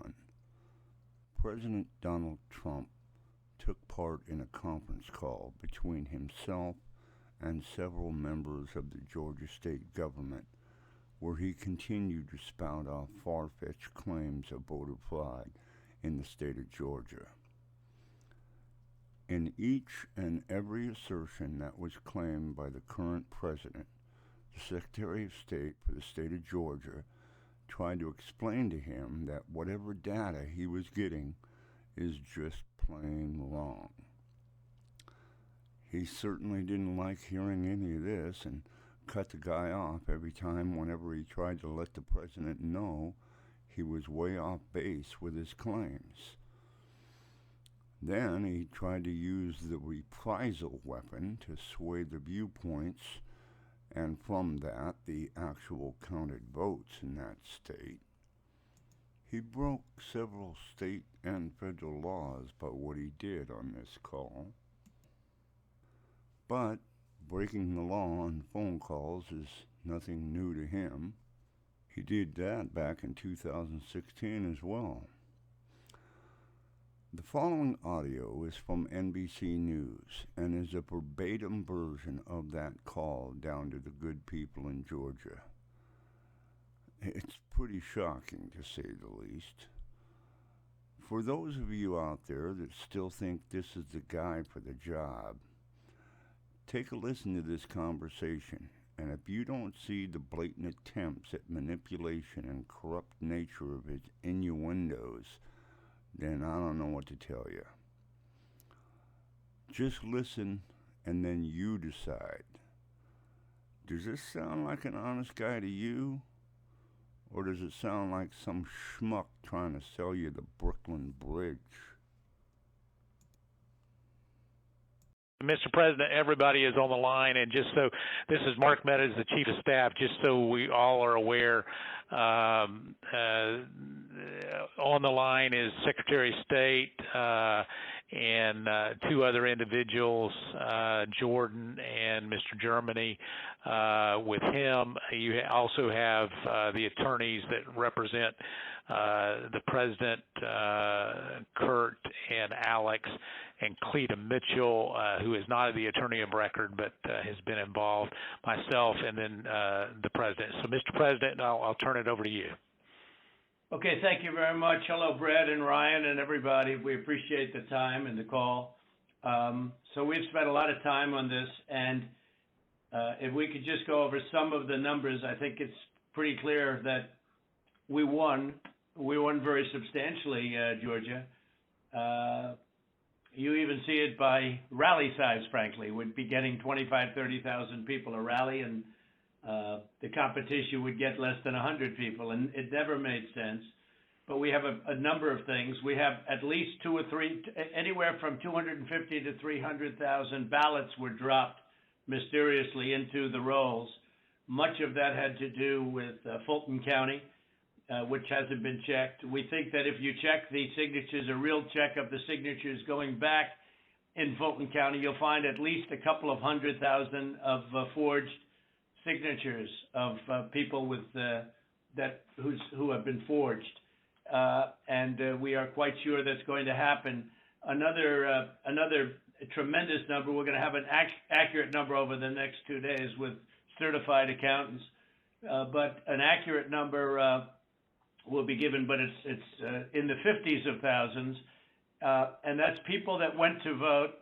2021, President Donald Trump took part in a conference call between himself and several members of the Georgia state government where he continued to spout off far-fetched claims of voter fraud in the state of Georgia. In each and every assertion that was claimed by the current president, the Secretary of State for the state of Georgia tried to explain to him that whatever data he was getting is just plain wrong. He certainly didn't like hearing any of this and cut the guy off every time whenever he tried to let the president know he was way off base with his claims. Then he tried to use the reprisal weapon to sway the viewpoints and from that the actual counted votes in that state. He broke several state and federal laws by what he did on this call. But breaking the law on phone calls is nothing new to him. He did that back in 2016 as well. The following audio is from NBC News and is a verbatim version of that call down to the good people in Georgia. It's pretty shocking, to say the least. For those of you out there that still think this is the guy for the job, take a listen to this conversation, and if you don't see the blatant attempts at manipulation and corrupt nature of his innuendos, then I don't know what to tell you. Just listen, and then you decide. Does this sound like an honest guy to you? Or does it sound like some schmuck trying to sell you the Brooklyn Bridge? Mr. President, everybody is on the line, and just so this is Mark Meadows, the Chief of Staff, just so we all are aware, on the line is Secretary of State and two other individuals, Jordan and Mr. Germany. With him, you also have the attorneys that represent the President, Kurt and Alex, and Cleta Mitchell, who is not the attorney of record but has been involved, myself, and then the President. So, Mr. President, I'll turn it over to you. Okay, thank you very much. Hello, Brad and Ryan and everybody. We appreciate the time and the call. So we've spent a lot of time on this, and if we could just go over some of the numbers, I think it's pretty clear that we won. We won very substantially, Georgia. You even see it by rally size, frankly. We'd be getting 25,000, 30,000 people a rally, and the competition would get less than 100 people, and it never made sense. But we have a number of things. We have at least two or three, anywhere from 250 to 300,000 ballots were dropped mysteriously into the rolls. Much of that had to do with Fulton County, which hasn't been checked. We think that if you check the signatures, a real check of the signatures going back in Fulton County, you'll find at least a couple of 100,000 of forged signatures of people with who have been forged, and we are quite sure that's going to happen. Another tremendous number. We're going to have an accurate number over the next 2 days with certified accountants, but an accurate number will be given, but it's in the 50s of thousands, and that's people that went to vote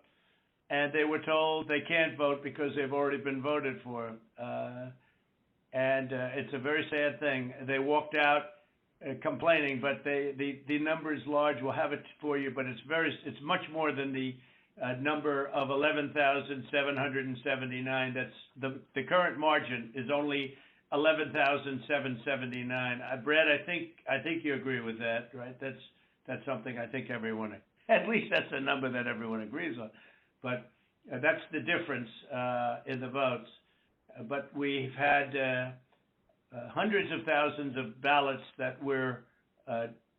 and they were told they can't vote because they've already been voted for. And it's a very sad thing. They walked out complaining, but the number is large. We'll have it for you, but it's much more than the number of 11,779. That's the current margin is only 11,779. Brad, I think you agree with that, right? That's something I think everyone, at least that's a number that everyone agrees on. But that's the difference in the votes. But we've had hundreds of thousands of ballots that we're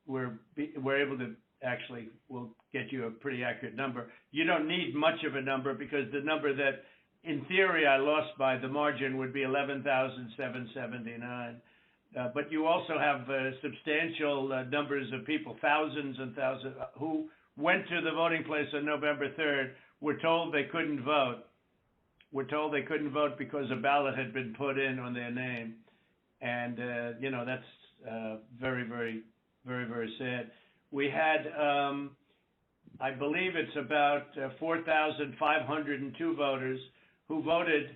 able to actually. We'll get you a pretty accurate number. You don't need much of a number because the number that, in theory, I lost by the margin would be 11,779. But you also have substantial numbers of people, thousands and thousands, who went to the voting place on November 3rd, were told they couldn't vote. Were told they couldn't vote because a ballot had been put in on their name. And, that's very, very, very, very sad. We had, I believe it's about 4,502 voters who voted,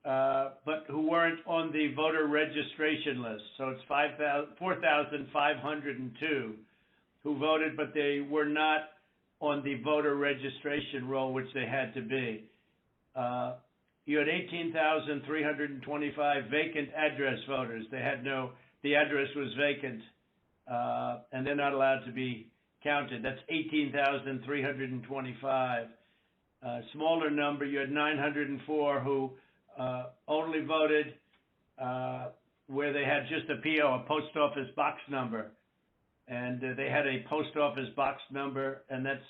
but who weren't on the voter registration list. So it's 4,502 who voted, but they were not on the voter registration roll, which they had to be. You had 18,325 vacant address voters. They had the address was vacant, and they're not allowed to be counted. That's 18,325. Smaller number, you had 904 who only voted where they had just a PO, a post office box number. And they had a post office box number, and that's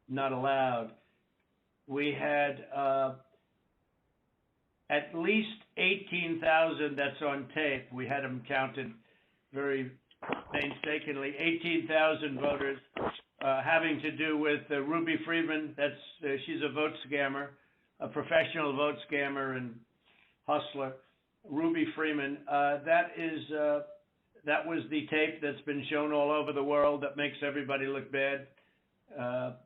not allowed. We had at least 18,000, that's on tape. We had them counted very painstakingly. 18,000 voters having to do with Ruby Freeman. She's a vote scammer, a professional vote scammer and hustler. Ruby Freeman. That was the tape that's been shown all over the world that makes everybody look bad.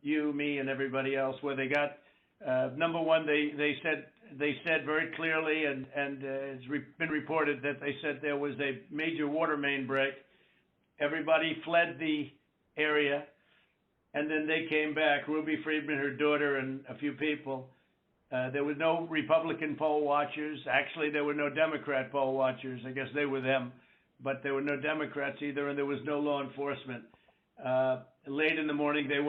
You, me, and everybody else. Where they got number one, they said very clearly, and it's been reported that they said there was a major water main break. Everybody fled the area, and then they came back. Ruby Freeman, her daughter, and a few people. There were no Republican poll watchers. Actually, there were no Democrat poll watchers. I guess they were them, but there were no Democrats either, and there was no law enforcement. Early in the morning, they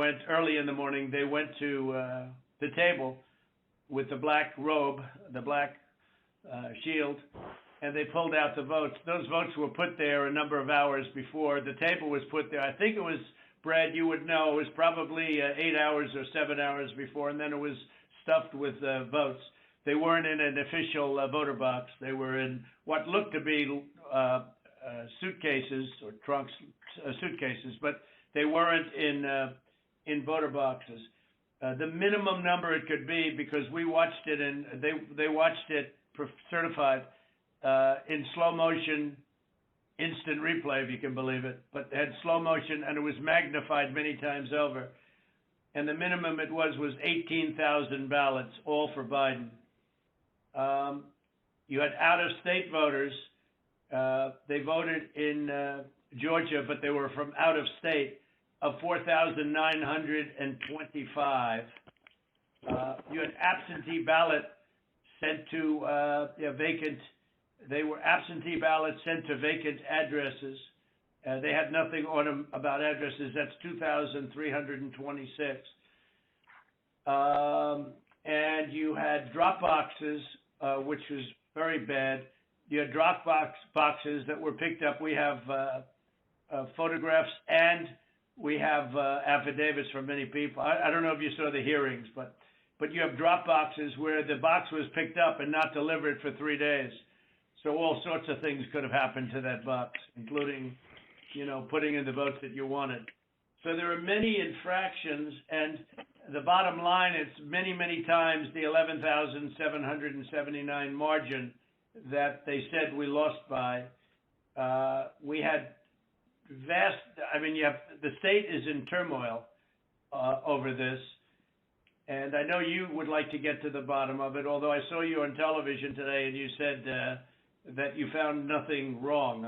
went to the table with the black robe, the black shield, and they pulled out the votes. Those votes were put there a number of hours before the table was put there. I think it was, Brad, you would know, it was probably 8 hours or 7 hours before, and then it was stuffed with votes. They weren't in an official voter box. They were in what looked to be suitcases or trunks, suitcases, but they weren't in voter boxes. The minimum number it could be, because we watched it and they watched it certified in slow motion, instant replay, if you can believe it, but it had slow motion and it was magnified many times over. And the minimum it was 18,000 ballots, all for Biden. You had out-of-state voters. They voted in Georgia, but they were from out of state, of 4,925. You had absentee ballot sent to vacant. They were absentee ballots sent to vacant addresses. They had nothing on them about addresses. That's 2,326. And you had drop boxes, which was very bad. You had drop boxes that were picked up. We have photographs and we have affidavits from many people. I don't know if you saw the hearings, but you have drop boxes where the box was picked up and not delivered for 3 days. So all sorts of things could have happened to that box, including, putting in the votes that you wanted. So there are many infractions, and the bottom line is many, many times the 11,779 margin that they said we lost by. We had the state is in turmoil over this, and I know you would like to get to the bottom of it, although I saw you on television today and you said that you found nothing wrong.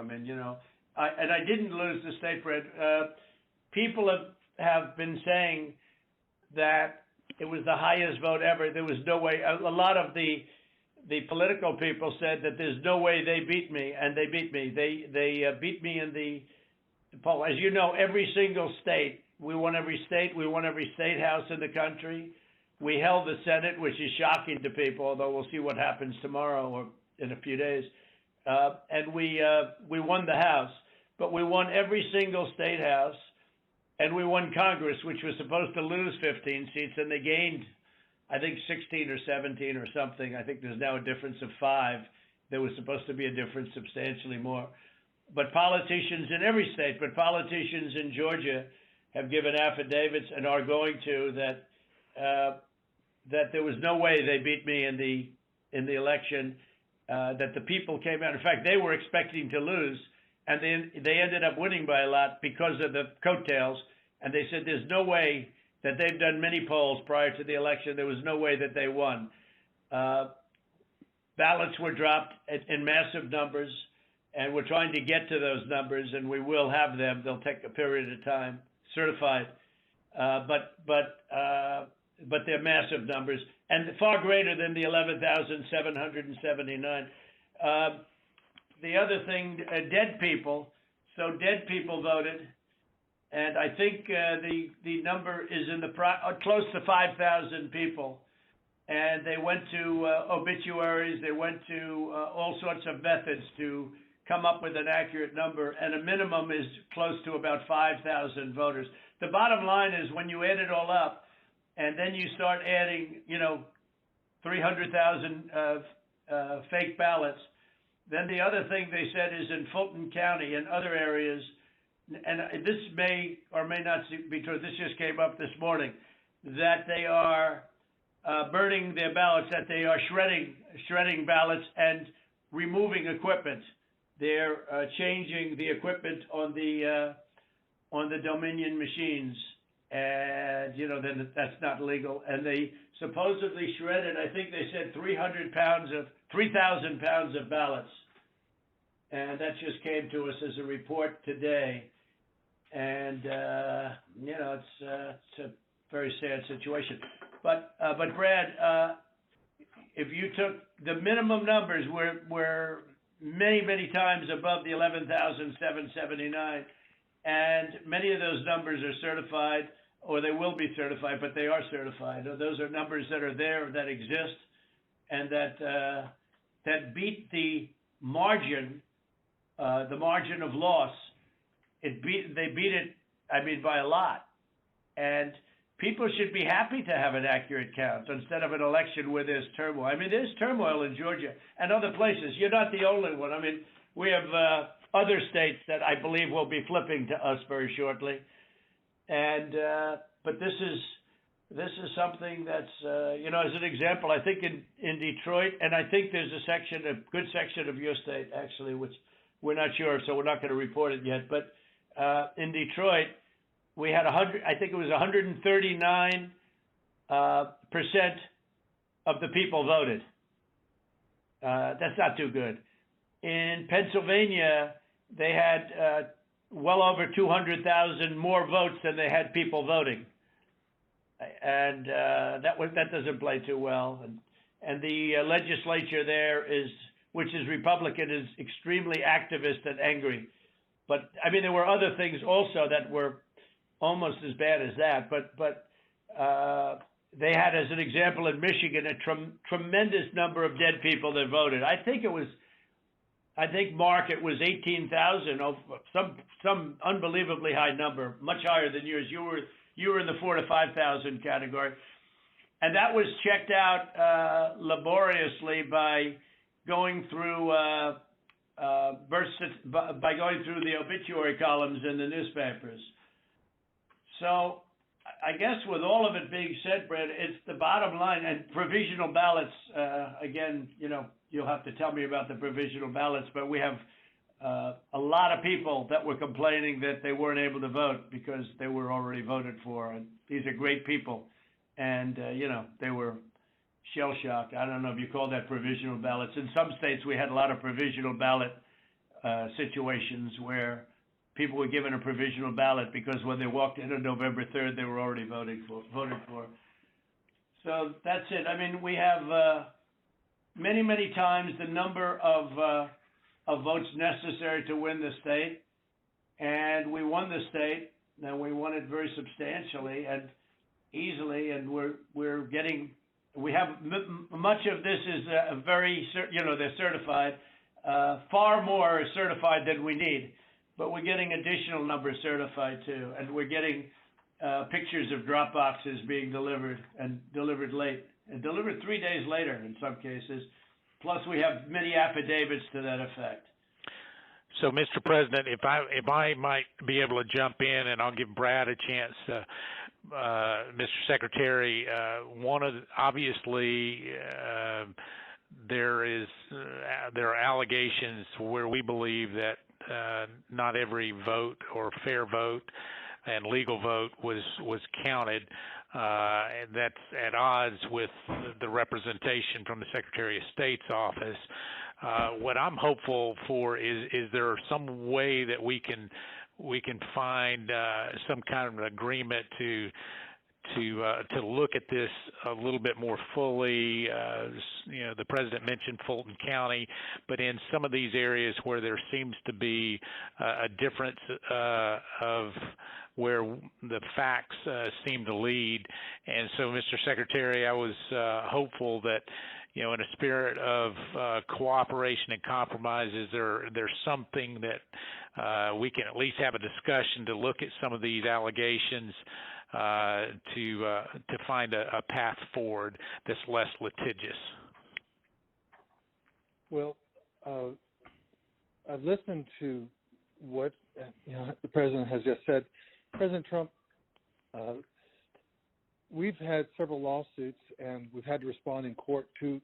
I didn't lose the state, Brad. People have been saying that it was the highest vote ever. There was no way. A lot of the political people said that there's no way they beat me, and they beat me. They beat me in the poll. As you know, every single state, we won every state. We won every state house in the country. We held the Senate, which is shocking to people, although we'll see what happens tomorrow or in a few days. And we won the House, but we won every single state house, and we won Congress, which was supposed to lose 15 seats, and they gained, I think, 16 or 17 or something. I think there's now a difference of 5. There was supposed to be a difference substantially more. but politicians in every state, but politicians in Georgia have given affidavits and are going to that there was no way they beat me in the election, that the people came out. In fact, they were expecting to lose, and they ended up winning by a lot because of the coattails. And they said there's no way that they've done many polls prior to the election. There was no way that they won. Ballots were dropped in massive numbers, and we're trying to get to those numbers, and we will have them. They'll take a period of time, certified, but they're massive numbers and far greater than the 11,779. The other thing, dead people. So dead people voted, and I think the number is in the close to 5,000 people. And they went to obituaries. They went to all sorts of methods to come up with an accurate number, and a minimum is close to about 5,000 voters. The bottom line is when you add it all up, and then you start adding, 300,000 fake ballots, then the other thing they said is in Fulton County and other areas, and this may or may not be true, this just came up this morning, that they are burning their ballots, that they are shredding ballots and removing equipment. They're changing the equipment on the Dominion machines, and then that's not legal. And they supposedly shredded, I think they said 3,000 pounds of ballots, and that just came to us as a report today. And it's a very sad situation. But Brad, if you took the minimum numbers, were many times above the 11,779, and many of those numbers are certified, or they will be certified, but they are certified. Those are numbers that are there, that exist, and that beat the margin of loss. They beat it, by a lot, and people should be happy to have an accurate count instead of an election where there's turmoil. There's turmoil in Georgia and other places. You're not the only one. We have other states that I believe will be flipping to us very shortly. And but this is something that's as an example. I think in Detroit, and I think there's a good section of your state actually, which we're not sure, so we're not going to report it yet. But in Detroit, we had 139% of the people voted. That's not too good. In Pennsylvania, they had well over 200,000 more votes than they had people voting, and that doesn't play too well. And the legislature there which is Republican, is extremely activist and angry. But there were other things also that were almost as bad as that, but they had, as an example, in Michigan, a tremendous number of dead people that voted. I think, Mark, it was 18,000, some unbelievably high number, much higher than yours. You were in the 4,000 to 5,000 category, and that was checked out laboriously by going through the obituary columns in the newspapers. So I guess with all of it being said, Brad, it's the bottom line. And provisional ballots, again, you'll have to tell me about the provisional ballots, but we have a lot of people that were complaining that they weren't able to vote because they were already voted for. And these are great people. And, they were shell-shocked. I don't know if you call that provisional ballots. In some states, we had a lot of provisional ballot situations where people were given a provisional ballot because when they walked in on November 3rd, they were already voted for. So that's it. We have many times the number of votes necessary to win the state, and we won the state, and we won it very substantially and easily, and we have much of this is they're certified. Far more is certified than we need. But we're getting additional numbers certified too, and we're getting pictures of drop boxes being delivered late, and delivered 3 days later in some cases. Plus, we have many affidavits to that effect. So, Mr. President, if I might be able to jump in, and I'll give Brad a chance, Mr. Secretary. Obviously there are allegations where we believe that not every vote or fair vote and legal vote was counted, and that's at odds with the representation from the Secretary of State's office. What I'm hopeful for is there some way that we can find some kind of an agreement to look at this a little bit more fully. The president mentioned Fulton County, but in some of these areas where there seems to be a difference of where the facts seem to lead. And so, Mr. Secretary, I was hopeful that, in a spirit of cooperation and compromises, there's something that we can at least have a discussion to look at some of these allegations to find a path forward that's less litigious. Well, I've listened to what the president has just said. President Trump, we've had several lawsuits, and we've had to respond in court to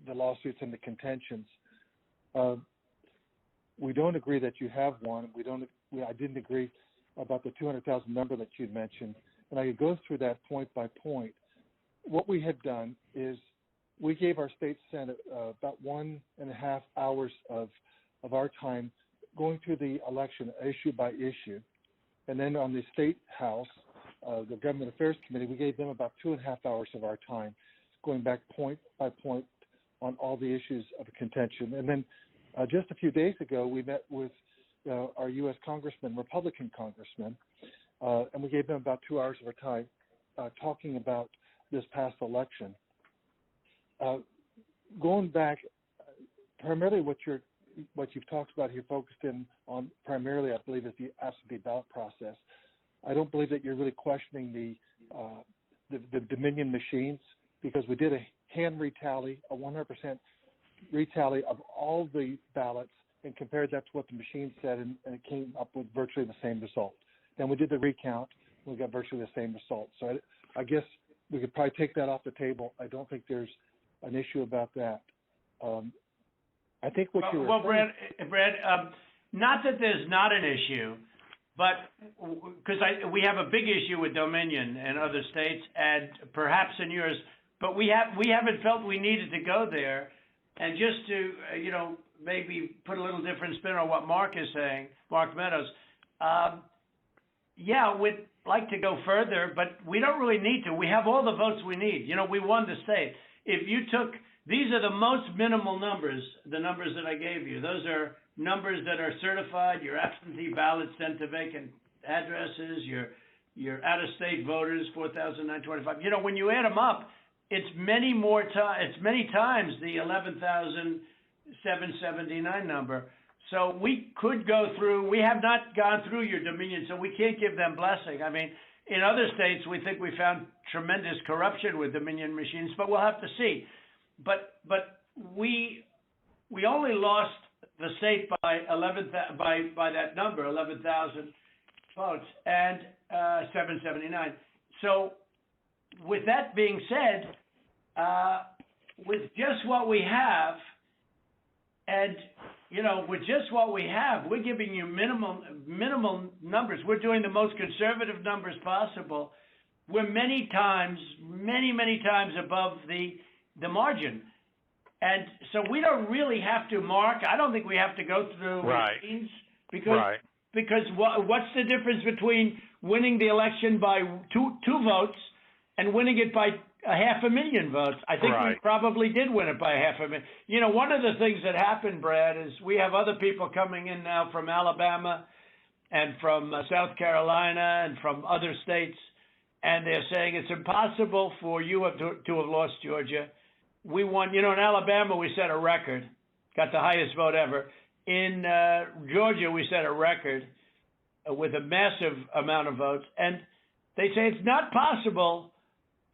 the lawsuits and the contentions. We don't agree that you have one. I didn't agree about the 200,000 number that you mentioned, and I could go through that point by point. What we had done is we gave our state senate about 1.5 hours of our time going through the election issue by issue. And then on the State House, the Government Affairs Committee, we gave them about 2.5 hours of our time, going back point by point on all the issues of contention. And then just a few days ago, we met with our U.S. congressman, Republican congressman, and we gave them about 2 hours of our time talking about this past election. Going back, primarily what you've talked about here, focused in on primarily, I believe, is the absentee ballot process. I don't believe that you're really questioning the Dominion machines, because we did a hand retally, a 100% retally of all the ballots, and compared that to what the machine said, and it came up with virtually the same result. Then we did the recount, and we got virtually the same result. So I guess we could probably take that off the table. I don't think there's an issue about that. I think what you were saying... Brad, not that there's not an issue, but because we have a big issue with Dominion and other states, and perhaps in yours, but we haven't felt we needed to go there. And just to maybe put a little different spin on what Mark is saying, Mark Meadows, we'd like to go further, but we don't really need to. We have all the votes we need. We won the state. If you took, these are the most minimal numbers, the numbers that I gave you. Those are numbers that are certified, your absentee ballots sent to vacant addresses, your out-of-state voters, 4,925. When you add them up, it's many times the 11,779 number. So we could go through. We have not gone through your Dominion, so we can't give them blessing. I mean, in other states, we think we found tremendous corruption with Dominion machines, but we'll have to see. But we only lost the state by that number, 11,000 votes, and 779. So with that being said, with just what we have, and with just what we have, we're giving you minimal numbers. We're doing the most conservative numbers possible. We're many times above the margin, and so we don't really have to, Mark. I don't think we have to go through machines because what's the difference between winning the election by two votes and winning it by 500,000 votes? I think we probably did win it by 500,000. One of the things that happened, Brad, is we have other people coming in now from Alabama and from South Carolina and from other states, and they're saying it's impossible for you to have lost Georgia. We won, in Alabama we set a record, got the highest vote ever. In Georgia we set a record with a massive amount of votes, and they say it's not possible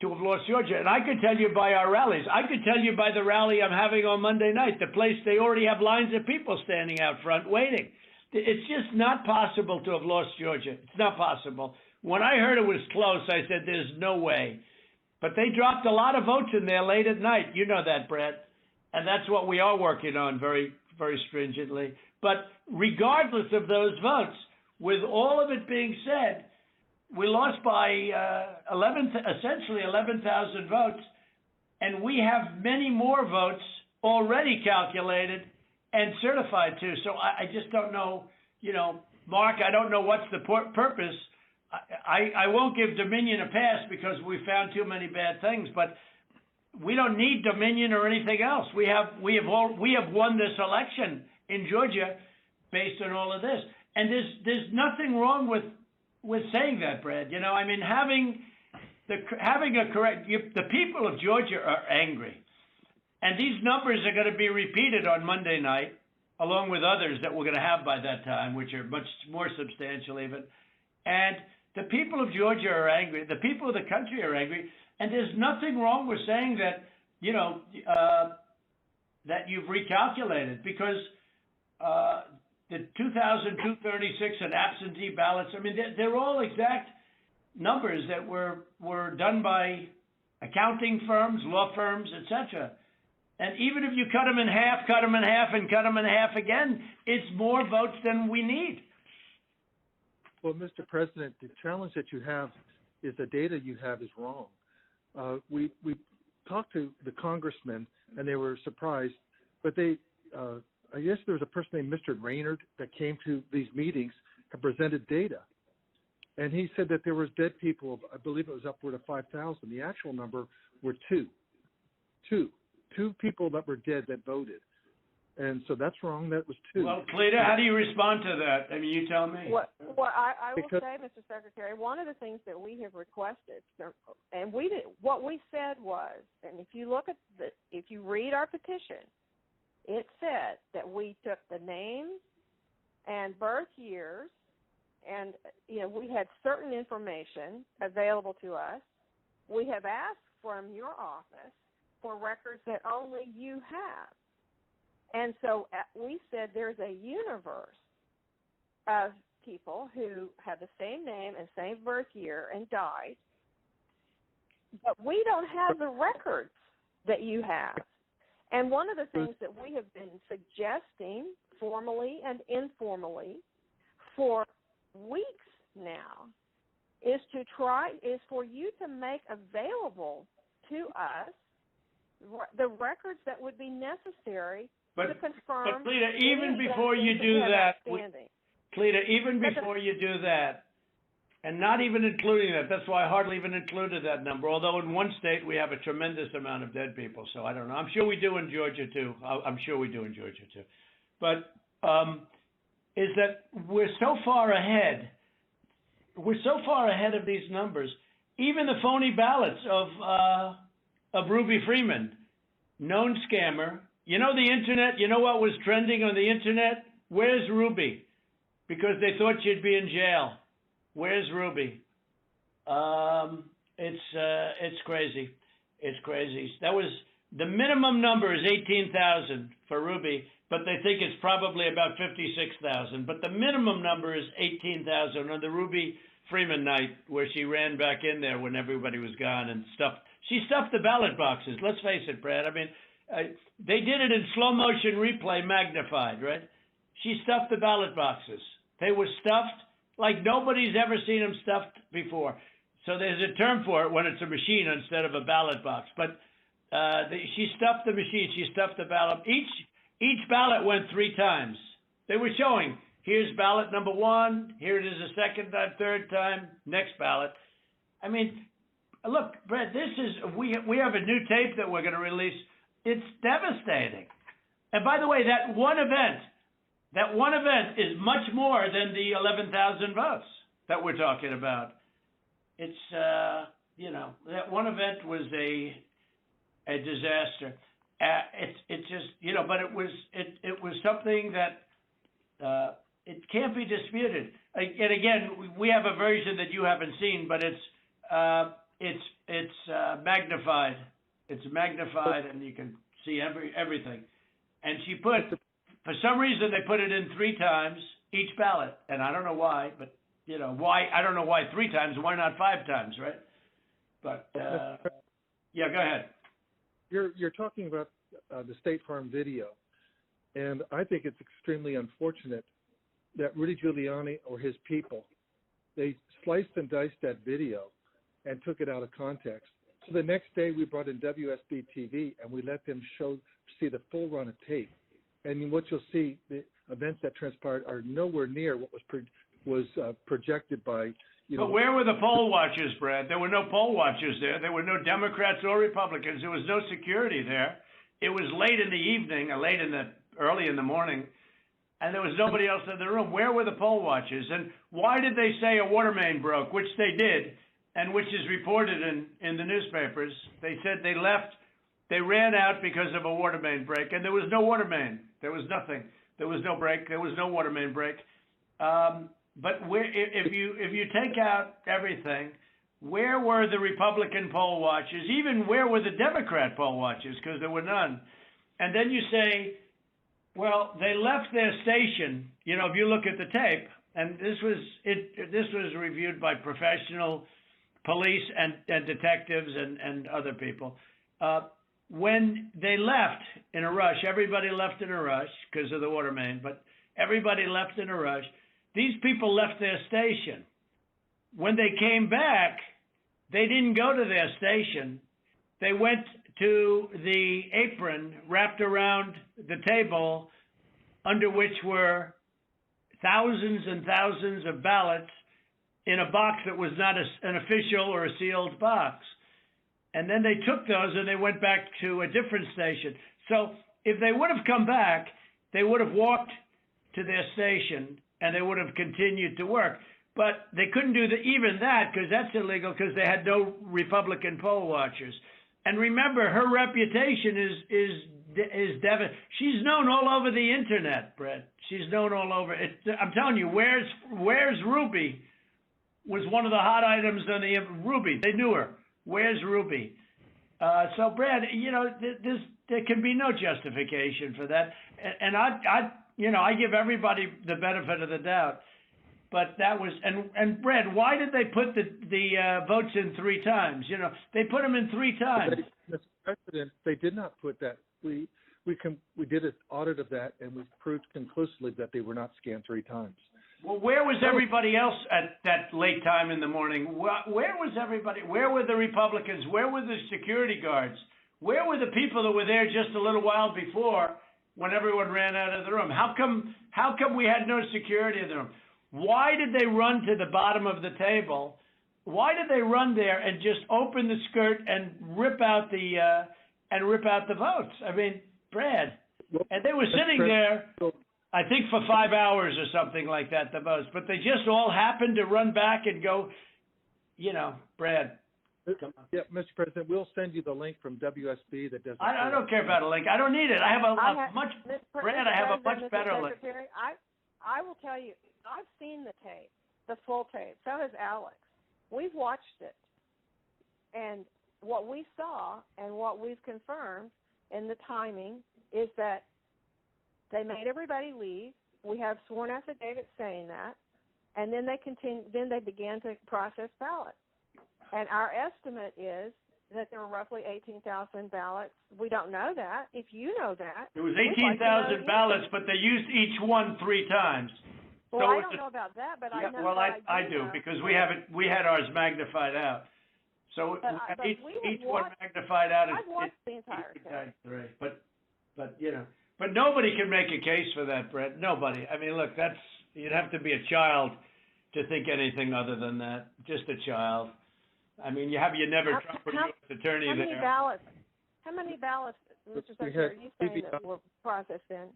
to have lost Georgia. And I could tell you by our rallies. I could tell you by the rally I'm having on Monday night, the place they already have lines of people standing out front waiting. It's just not possible to have lost Georgia. It's not possible. When I heard it was close, I said, there's no way. But they dropped a lot of votes in there late at night. You know that, Brett. And that's what we are working on very, very stringently. But regardless of those votes, with all of it being said, we lost by essentially 11,000 votes, and we have many more votes already calculated and certified to. So I just don't know, Mark, I don't know what's the purpose. I won't give Dominion a pass because we found too many bad things, but we don't need Dominion or anything else. We have won this election in Georgia based on all of this. And there's nothing wrong with saying that, Brad. I mean, having a correct, the people of Georgia are angry. And these numbers are going to be repeated on Monday night, along with others that we're going to have by that time, which are much more substantial even. And the people of Georgia are angry. The people of the country are angry. And there's nothing wrong with saying that, that you've recalculated, because the 2,236 and absentee ballots, I mean, they're all exact numbers that were done by accounting firms, law firms, etc. And even if you cut them in half, and cut them in half again, it's more votes than we need. Well, Mr. President, the challenge that you have is the data you have is wrong. We talked to the congressmen, and they were surprised, but I guess there was a person named Mr. Raynard that came to these meetings and presented data. And he said that there was dead people, I believe it was upward of 5,000. The actual number were two people that were dead that voted. And so that's wrong. That was two. Well, Cleta, how do you respond to that? I mean, you tell me. Well, I will say, Mr. Secretary, one of the things that we have requested, and what we said was, and if you read our petition, it said that we took the names and birth years, and we had certain information available to us. We have asked from your office for records that only you have. And so we said there's a universe of people who have the same name and same birth year and died, but we don't have the records that you have. And one of the things that we have been suggesting formally and informally for weeks now is for you to make available to us the records that would be necessary to confirm. But Cleta, even before you do that, and not even including that, that's why I hardly even included that number, although in one state we have a tremendous amount of dead people, so I don't know. I'm sure we do in Georgia too. But is that we're so far ahead of these numbers. Even the phony ballots of Ruby Freeman, known scammer. You know the internet, you know what was trending on the internet? Where's Ruby? Because they thought she'd be in jail. Where's Ruby? It's crazy. It's crazy. That was, the minimum number is 18,000 for Ruby, but they think it's probably about 56,000. But the minimum number is 18,000 on the Ruby Freeman night, where she ran back in there when everybody was gone and stuffed. She stuffed the ballot boxes. Let's face it, Brad. I mean, they did it in slow motion replay, magnified, right? She stuffed the ballot boxes. They were stuffed like nobody's ever seen them stuffed before. So there's a term for it when it's a machine instead of a ballot box. But she stuffed the machine. She stuffed the ballot. Each ballot went 3 times. They were showing, here's ballot number 1. Here it is a second time, third time, next ballot. I mean, look, Brett, we have a new tape that we're going to release. It's devastating. And by the way, that one event is much more than the 11,000 votes that we're talking about. It's, that one event was a disaster. It just, but it was something that it can't be disputed. And again, we have a version that you haven't seen, but it's it's magnified. It's magnified, and you can see everything. And she put, for some reason, they put it in 3 times each ballot, and I don't know why, but why? I don't know why 3 times. Why not 5 times, right? But yeah, go ahead. You're talking about the State Farm video, and I think it's extremely unfortunate that Rudy Giuliani or his people, they sliced and diced that video and took it out of context. So the next day we brought in WSB TV and we let them see the full run of tape. And what you'll see, the events that transpired are nowhere near what was projected by, But where were the poll watchers, Brad? There were no poll watchers there. There were no Democrats or Republicans. There was no security there. It was late in the evening, or early in the morning, and there was nobody else in the room. Where were the poll watchers? And why did they say a water main broke, which they did, and which is reported in the newspapers? They said they left, they ran out because of a water main break, and there was no water main. There was nothing. There was no break. There was no water main break. But if you take out everything, where were the Republican poll watchers? Even where were the Democrat poll watchers? Because there were none. And then you say, well, they left their station. If you look at the tape, and this was reviewed by professional police and detectives and other people. When they left in a rush, everybody left in a rush because of the water main, but everybody left in a rush. These people left their station. When they came back, they didn't go to their station. They went to the apron wrapped around the table under which were thousands and thousands of ballots in a box that was not an official or a sealed box. And then they took those and they went back to a different station. So if they would have come back, they would have walked to their station and they would have continued to work. But they couldn't do even that because that's illegal because they had no Republican poll watchers. And remember, her reputation is devastating. She's known all over the internet, Brett. She's known all over. I'm telling you, where's Ruby was one of the hot items on the Ruby. They knew her. Where's Ruby? So, Brad, there can be no justification for that. And I give everybody the benefit of the doubt. But that was, and Brad, why did they put the votes in 3 times? They put them in 3 times. Mr. President, they did not put that. We did an audit of that, and we proved conclusively that they were not scanned 3 times. Well, where was everybody else at that late time in the morning? Where was everybody? Where were the Republicans? Where were the security guards? Where were the people that were there just a little while before when everyone ran out of the room? How come we had no security in the room? Why did they run to the bottom of the table? Why did they run there and just open the skirt and rip out the votes? I mean, Brad, and they were sitting there, I think for 5 hours or something like that, the most. But they just all happened to run back and go, Brad. Come on. Yeah, Mr. President, we'll send you the link from WSB that does. I don't care about a link. I don't need it. I have a much better link. I will tell you, I've seen the tape, the full tape. So has Alex. We've watched it. And what we saw and what we've confirmed in the timing is that they made everybody leave. We have sworn affidavits saying that. And then they began to process ballots. And our estimate is that there were roughly 18,000 ballots. We don't know that. If you know that. There was 18,000 ballots, but they used each one 3 times. Well, I don't know about that, but I know. Well, I do because we had ours magnified out. So each one magnified out is. I've watched the entire thing. But nobody can make a case for that, Brett. Nobody. I mean, look, you'd have to be a child to think anything other than that. Just a child. I mean, you never Trump or U.S. attorney there. How many ballots, Mr. Secretary, are you saying that were processed in?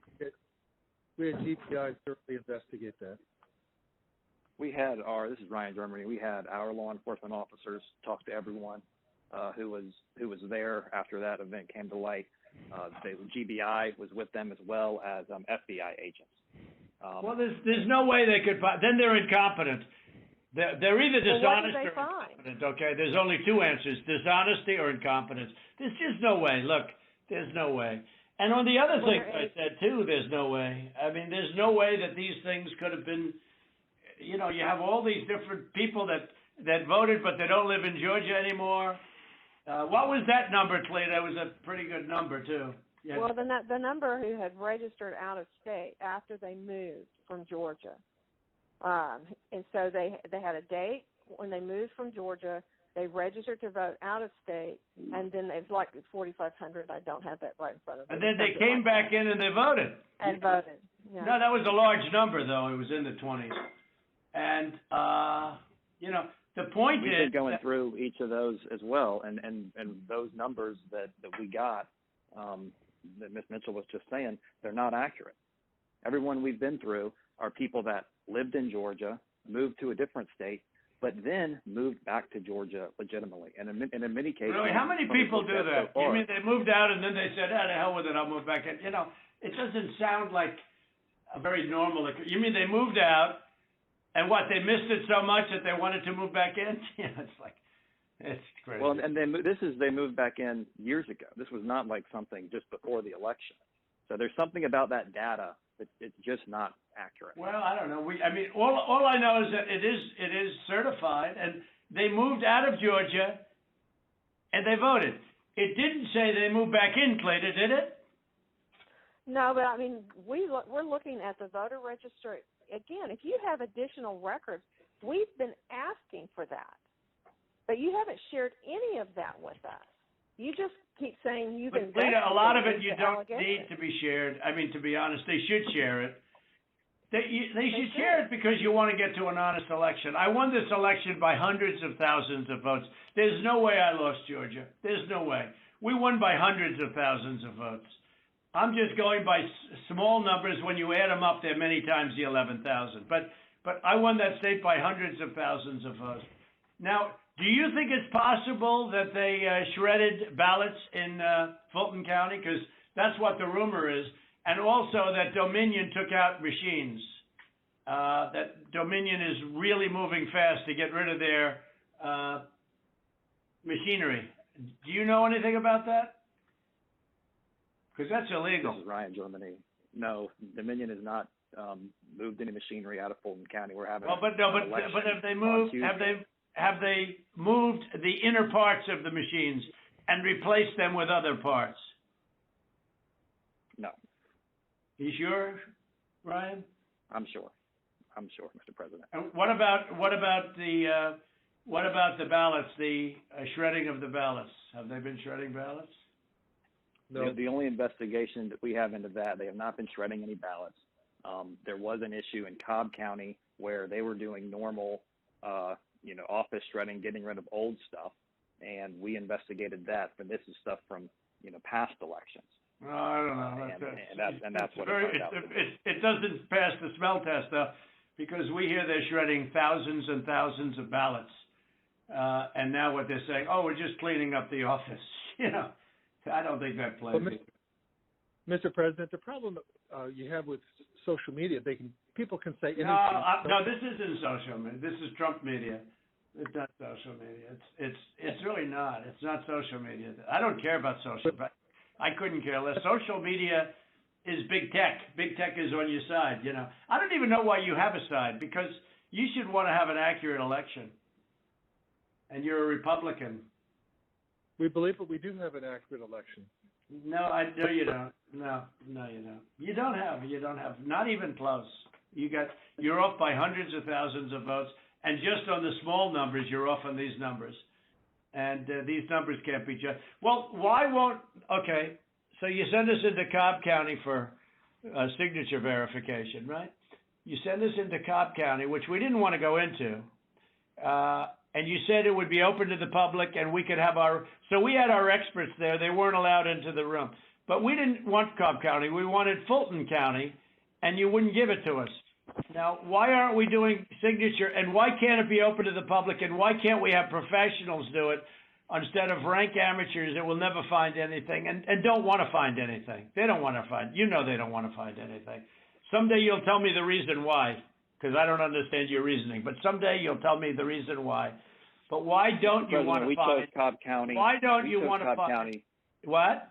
We had GPI thoroughly investigate that. This is Ryan Germany. We had our law enforcement officers talk to everyone who was there after that event came to light. The GBI was with them as well as FBI agents. Well, there's no way they could. Then they're incompetent. They're either dishonest what did they or find? incompetent, okay? There's only two answers, dishonesty or incompetence. There's just no way. Look, there's no way. And on the other Well, things I said, too, there's no way. I mean, there's no way that these things could have been, you know, you have all these different people that voted, but they don't live in Georgia anymore. What was that number, Clay? That was a pretty good number, too. Yeah. Well, the number who had registered out of state after they moved from Georgia. And so they had a date when they moved from Georgia. They registered to vote out of state, and then it's like 4,500. I don't have that right in front of me. And then they came back in and they voted. And voted. Yeah. No, that was a large number, though. It was in the 20s. And, you know, the point We've is... been going through each of those as well, and those numbers that we got, that Ms. Mitchell was just saying, they're not accurate. Everyone we've been through are people that lived in Georgia, moved to a different state, but then moved back to Georgia legitimately. And in many cases... Really? How many people do that? So You mean they moved out and then they said, ah, to hell with it, I'll move back in? You know, it doesn't sound like a very normal... You mean they moved out, and what, they missed it so much that they wanted to move back in? You know, it's like, it's crazy. Well, and they moved back in years ago. This was not like something just before the election. So there's something about that data that it's just not accurate. Well, I don't know. I mean, all I know is that it is certified, and they moved out of Georgia, and they voted. It didn't say they moved back in, Clayton, did it? No, but I mean, we're looking at the voter registry. Again, if you have additional records, we've been asking for that. But you haven't shared any of that with us. You just keep saying you've been. But Lita, a lot of it you don't need to be shared. I mean, to be honest, they should share it. They should share it because you want to get to an honest election. I won this election by hundreds of thousands of votes. There's no way I lost Georgia. There's no way. We won by hundreds of thousands of votes. I'm just going by small numbers. When you add them up, they're many times the 11,000. But I won that state by hundreds of thousands of votes. Now, do you think it's possible that they shredded ballots in Fulton County? Because that's what the rumor is. And also that Dominion took out machines. That Dominion is really moving fast to get rid of their machinery. Do you know anything about that? Because that's illegal. This is Ryan, Germany. No, Dominion has not moved any machinery out of Fulton County. We're having but have they moved? Have they moved the inner parts of the machines and replaced them with other parts? No. You sure, Ryan? I'm sure, Mr. President. And what about the ballots? The shredding of the ballots. Have they been shredding ballots? No. The only investigation that we have into that, they have not been shredding any ballots. There was an issue in Cobb County where they were doing normal, office shredding, getting rid of old stuff, and we investigated that. But this is stuff from, past elections. No, I don't know. And that's what it doesn't pass the smell test, though, because we hear they're shredding thousands and thousands of ballots, and now what they're saying, oh, we're just cleaning up the office. I don't think that plays. Mr. President, the problem you have with social media, people can say anything. No, this isn't social media. This is Trump media. It's not social media. It's really not. It's not social media. I don't care about social. But I couldn't care less. Social media is big tech. Big tech is on your side. I don't even know why you have a side, because you should want to have an accurate election. And you're a Republican. We believe that we do have an accurate election. No, you don't. No, you don't. You don't have. Not even close. You're off by hundreds of thousands of votes, and just on the small numbers, you're off on these numbers. And these numbers can't be just. Well, why won't? Okay, so you send us into Cobb County for signature verification, right? You send us into Cobb County, which we didn't want to go into. And you said it would be open to the public, and we could have so we had our experts there. They weren't allowed into the room. But we didn't want Cobb County. We wanted Fulton County, and you wouldn't give it to us. Now, why aren't we doing signature, and why can't it be open to the public, and why can't we have professionals do it instead of rank amateurs that will never find anything and don't want to find anything? They don't want to find. They don't want to find anything. Someday you'll tell me the reason why, because I don't understand your reasoning. But someday you'll tell me the reason why. But why don't you want to we find? chose Cobb County. Why don't you want to Cobb find? County. What?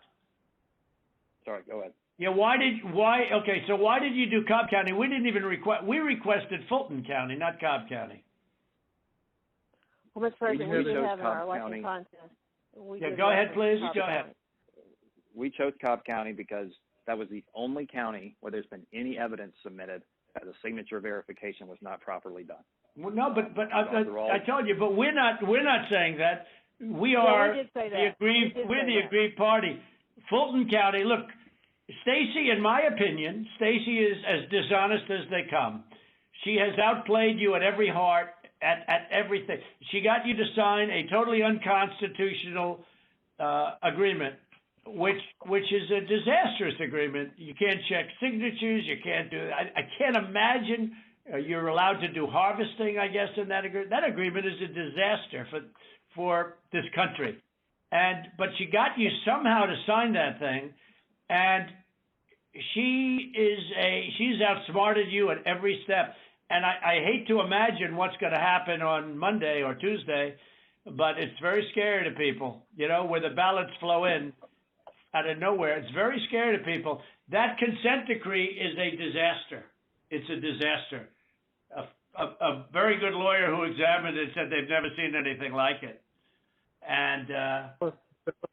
Sorry, go ahead. Yeah, okay, so why did you do Cobb County? We didn't even we requested Fulton County, not Cobb County. Well, Mr. President, we did have our Cobb election County. contest. Go ahead, please. Cobb Go ahead. County. We chose Cobb County because that was the only county where there's been any evidence submitted that the signature verification was not properly done. Well, no, but I told you, but we're not saying that. We are we did say the that. we're the aggrieved party. Fulton County, look, Stacy, in my opinion, Stacy is as dishonest as they come. She has outplayed you at every heart, at everything. She got you to sign a totally unconstitutional agreement, which is a disastrous agreement. You can't check signatures. You can't do it. I can't imagine you're allowed to do harvesting, I guess, in that agreement. That agreement is a disaster for this country. But she got you somehow to sign that thing, and she's outsmarted you at every step. And I hate to imagine what's going to happen on Monday or Tuesday, but it's very scary to people, where the ballots flow in out of nowhere. It's very scary to people. That consent decree is a disaster. It's a disaster. A very good lawyer who examined it said they've never seen anything like it. And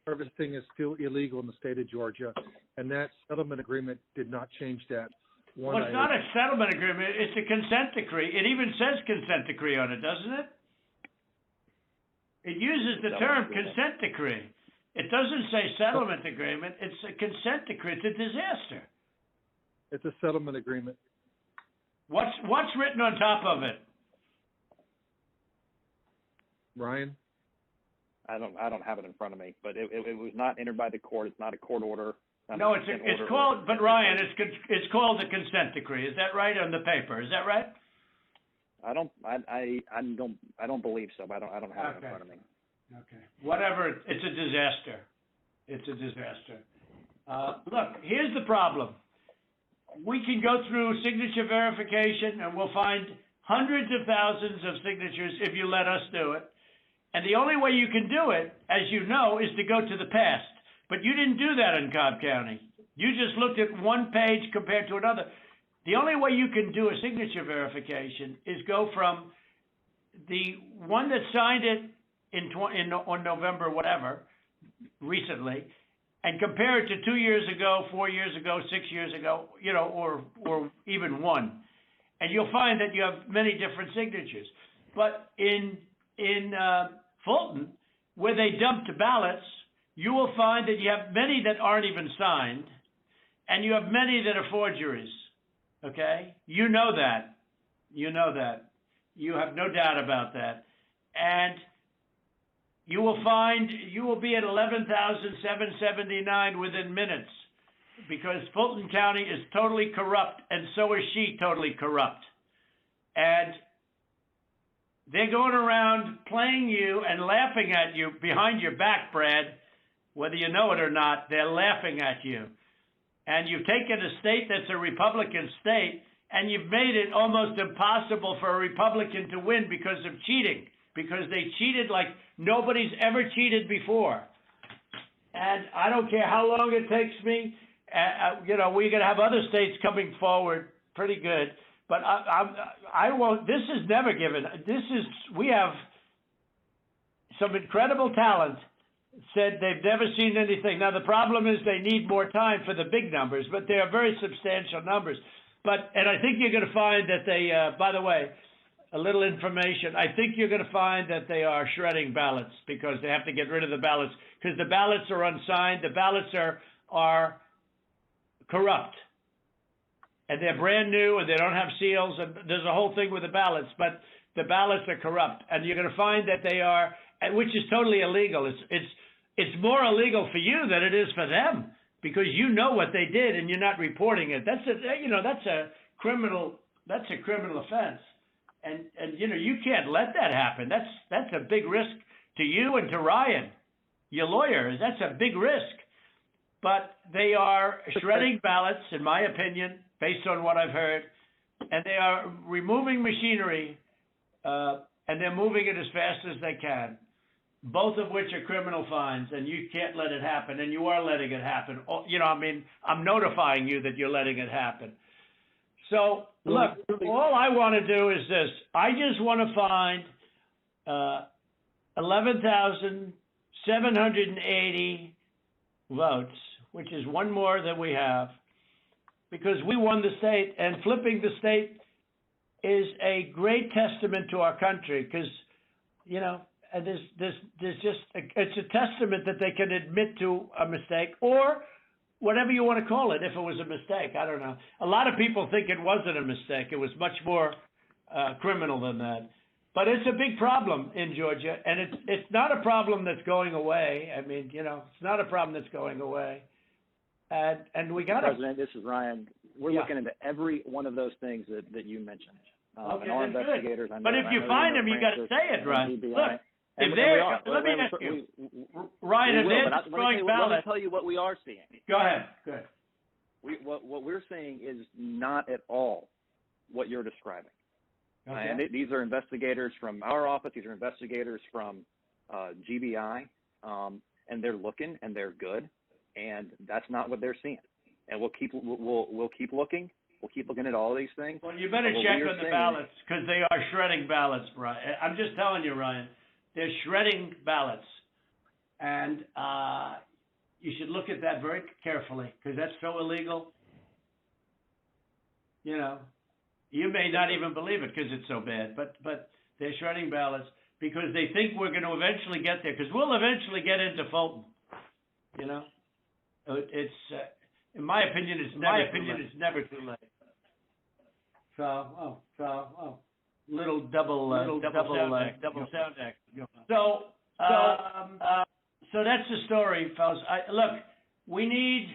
harvesting is still illegal in the state of Georgia, and that settlement agreement did not change that. Well, it's not a settlement agreement. It's a consent decree. It even says consent decree on it, doesn't it? It uses the term consent decree. It doesn't say settlement agreement. It's a consent decree. It's a disaster. It's a settlement agreement. What's written on top of it? Ryan? I don't have it in front of me, but it was not entered by the court. It's not a court order. No, it's called. But Ryan, it's called the consent decree. Is that right on the paper? Is that right? I don't believe so. But I don't have it in front of me. Okay. Whatever. It's a disaster. It's a disaster. Look, here's the problem. We can go through signature verification, and we'll find hundreds of thousands of signatures if you let us do it. And the only way you can do it, as you know, is to go to the past. But you didn't do that in Cobb County. You just looked at one page compared to another. The only way you can do a signature verification is go from the one that signed it on November, whatever, recently, and compare it to 2 years ago, 4 years ago, 6 years ago, or even one. And you'll find that you have many different signatures. But in Fulton, where they dumped ballots, you will find that you have many that aren't even signed, and you have many that are forgeries, okay? You know that. You know that. You have no doubt about that. And you will find you will be at 11,779 within minutes, because Fulton County is totally corrupt, and so is she totally corrupt. And they're going around playing you and laughing at you behind your back, Brad. Whether you know it or not, they're laughing at you. And you've taken a state that's a Republican state, and you've made it almost impossible for a Republican to win because of cheating, because they cheated like nobody's ever cheated before. And I don't care how long it takes me. We're going to have other states coming forward pretty good. But I won't. This is never given. We have some incredible talent. Said they've never seen anything. Now the problem is they need more time for the big numbers, but they are very substantial numbers. And I think you're going to find that they. By the way, a little information. I think you're going to find that they are shredding ballots because they have to get rid of the ballots because the ballots are unsigned. The ballots are corrupt. And they're brand new, and they don't have seals, and there's a whole thing with the ballots, but the ballots are corrupt. And you're going to find that they are, which is totally illegal. It's more illegal for you than it is for them, because you know what they did and you're not reporting it. That's a criminal offense. And you can't let that happen. That's a big risk to you and to Ryan, your lawyer. That's a big risk. But they are shredding ballots, in my opinion, based on what I've heard. and they are removing machinery, and they're moving it as fast as they can, both of which are criminal fines, and you can't let it happen, and you are letting it happen. I'm notifying you that you're letting it happen. So, look, all I want to do is this. I just want to find 11,780 votes, which is one more than we have, because we won the state, and flipping the state is a great testament to our country, because, and it's a testament that they can admit to a mistake, or whatever you want to call it, if it was a mistake. I don't know. A lot of people think it wasn't a mistake. It was much more criminal than that. But it's a big problem in Georgia, and it's not a problem that's going away. I mean, it's not a problem that's going away. And we got to... President, this is Ryan. We're looking into every one of those things that you mentioned. Okay, and our investigators, but if you find them, you got to say it, Ryan. Look, if they're... Let me ask you, Ryan, if they're destroying ballots... Let me tell you what we are seeing. Go ahead. What we're seeing is not at all what you're describing. Okay. And these are investigators from our office. These are investigators from GBI, and they're looking, and they're good, and that's not what they're seeing. And we'll keep looking. We'll keep looking at all these things. Well, you better check on the ballots, because they are shredding ballots, Ryan. I'm just telling you, Ryan. They're shredding ballots, and you should look at that very carefully, because that's so illegal. You may not even believe it because it's so bad, but they're shredding ballots because they think we're going to eventually get there, because we'll eventually get into Fulton. It's in my opinion, it's never too late. So, little double sound act. So that's the story, fellas. Look, we need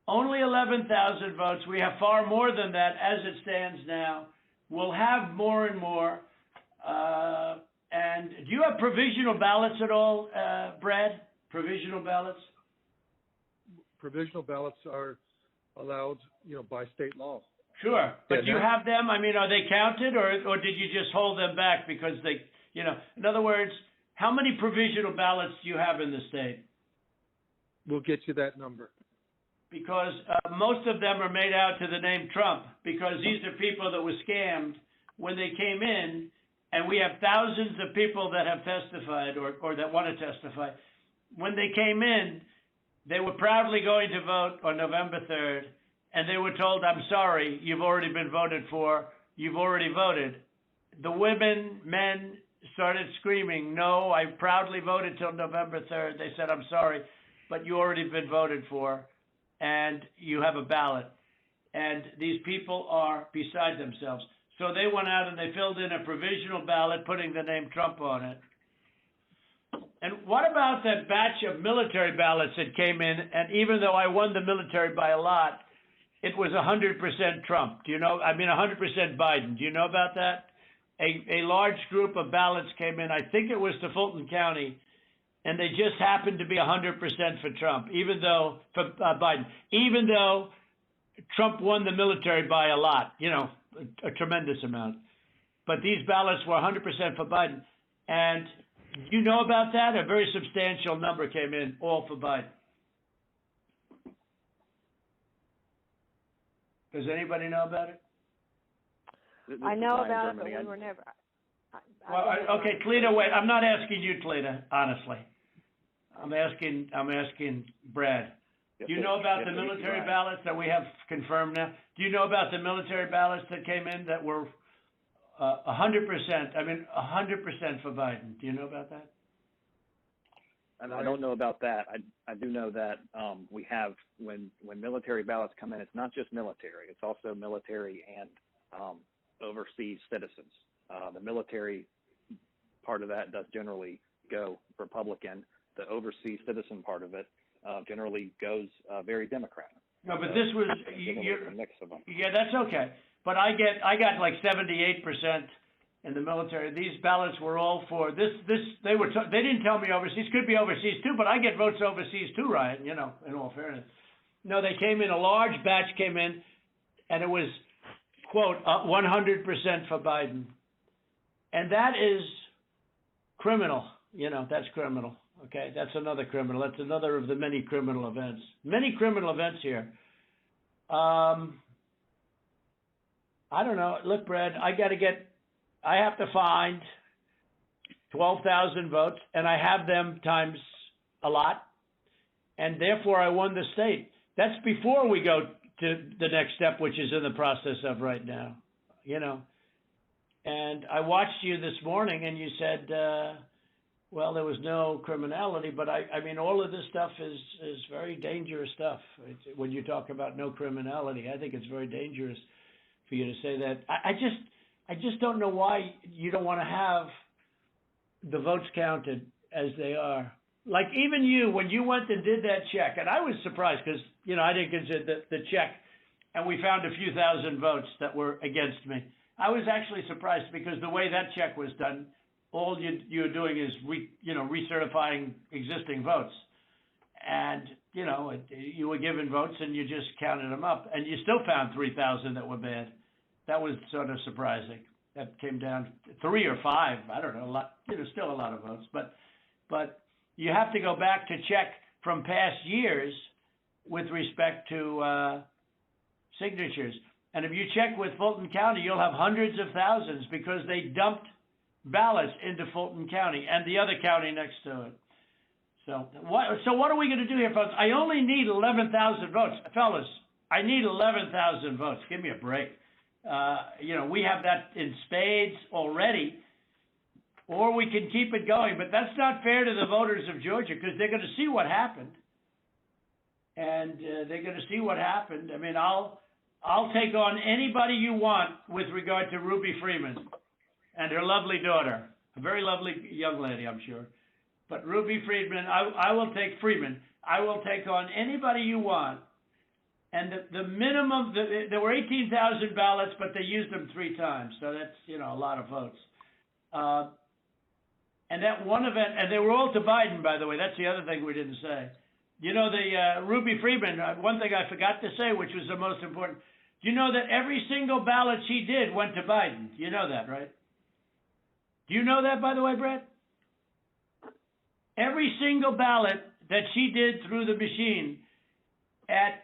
only 11,000 votes. We have far more than that as it stands now. We'll have more and more. And do you have provisional ballots at all, Brad? Provisional ballots? Provisional ballots are allowed, by state law. Sure, but do you have them? I mean, are they counted, or did you just hold them back because they, in other words, how many provisional ballots do you have in the state? We'll get you that number. Because most of them are made out to the name Trump, because these are people that were scammed when they came in, and we have thousands of people that have testified or that want to testify. When they came in, they were proudly going to vote on November 3rd, and they were told, I'm sorry, you've already been voted for, you've already voted. The women, men started screaming, no, I proudly voted till November 3rd. They said, I'm sorry, but you already been voted for, and you have a ballot. And these people are beside themselves. So they went out and they filled in a provisional ballot, putting the name Trump on it. And what about that batch of military ballots that came in, and even though I won the military by a lot, it was 100% Trump. 100% Biden. Do you know about that? A large group of ballots came in, I think it was to Fulton County, and they just happened to be 100% for Trump, for Biden, even though Trump won the military by a lot, a tremendous amount. But these ballots were 100% for Biden. And do you know about that? A very substantial number came in, all for Biden. Does anybody know about it? I know about it, but we were never... Okay, Tlita, wait. I'm not asking you, Tlita, honestly. I'm asking Brad. Do you know about the military ballots that we have confirmed now? Do you know about the military ballots that came in that were 100%? 100% for Biden. Do you know about that? I don't know about that. I do know that we have, when military ballots come in, it's not just military. It's also military and overseas citizens. The military part of that does generally go Republican. The overseas citizen part of it generally goes very Democrat. No, but this was a mix of them. Yeah, that's okay. But I got like 78% in the military. These ballots were all for this. They didn't tell me overseas. Could be overseas too, but I get votes overseas too, Ryan. In all fairness. No, they came in. A large batch came in, and it was quote, 100% for Biden. And that is criminal. You know, that's criminal. Okay, that's another criminal. That's another of the many criminal events. Many criminal events here. I don't know. Look, Brad, I have to find 12,000 votes, and I have them times a lot, and therefore I won the state. That's before we go to the next step, which is in the process of right now, you know. And I watched you this morning, and you said, well, there was no criminality, but I mean, all of this stuff is very dangerous stuff. When you talk about no criminality, I think it's very dangerous for you to say that. I just don't know why you don't want to have the votes counted as they are. Like even you, when you went and did that check, and I was surprised because, you know, I didn't consider the check, and we found a few thousand votes that were against me. I was actually surprised because the way that check was done, all you're doing is recertifying existing votes. And, you know, you were given votes and you just counted them up, and you still found 3,000 that were bad. That was sort of surprising. That came down to 3 or 5, I don't know, a lot, you know, still a lot of votes. But you have to go back to check from past years with respect to signatures. And if you check with Fulton County, you'll have hundreds of thousands because they dumped ballots into Fulton County and the other county next to it. So what are we going to do here, folks? I only need 11,000 votes. Fellas, I need 11,000 votes. Give me a break. You know, we have that in spades already, or we can keep it going. But that's not fair to the voters of Georgia because they're going to see what happened. And they're going to see what happened. I mean, I'll take on anybody you want with regard to Ruby Freeman and her lovely daughter, a very lovely young lady, I'm sure. But Ruby Freeman, I will take Freeman. I will take on anybody you want. And the minimum, there were 18,000 ballots, but they used them 3 times. So that's, you know, a lot of votes. And that one event, and they were all to Biden, by the way. That's the other thing we didn't say. You know, the Ruby Freeman, one thing I forgot to say, which was the most important. Do you know that every single ballot she did went to Biden? You know that, right? Do you know that, by the way, Brett? Every single ballot that she did through the machine at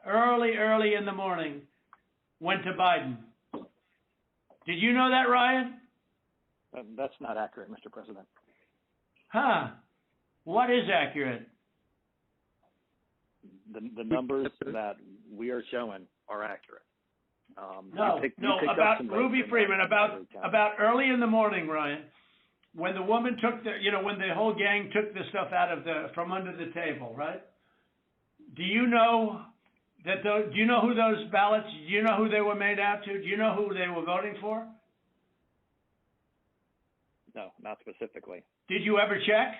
early in the morning went to Biden. Did you know that, Ryan? That's not accurate, Mr. President. Huh. What is accurate? The numbers that we are showing are accurate. No, about Ruby Freeman, about early in the morning, Ryan, when the woman took when the whole gang took the stuff out of from under the table, right? Do you know do you know who those ballots, do you know who they were made out to? Do you know who they were voting for? No, not specifically. Did you ever check?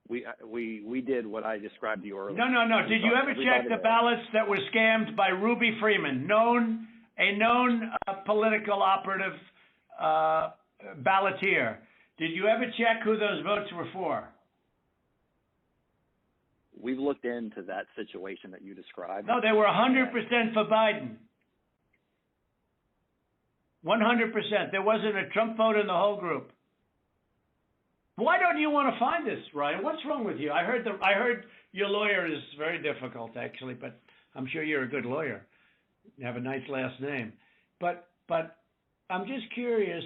We did what I described to you earlier. No. Did you ever check the ballots that were scammed by Ruby Freeman, a known political operative balloteer? Did you ever check who those votes were for? We've looked into that situation that you described. No, they were 100% for Biden. 100%. There wasn't a Trump vote in the whole group. Why don't you want to find this, Ryan? What's wrong with you? I heard your lawyer is very difficult, actually, but I'm sure you're a good lawyer. You have a nice last name. But I'm just curious,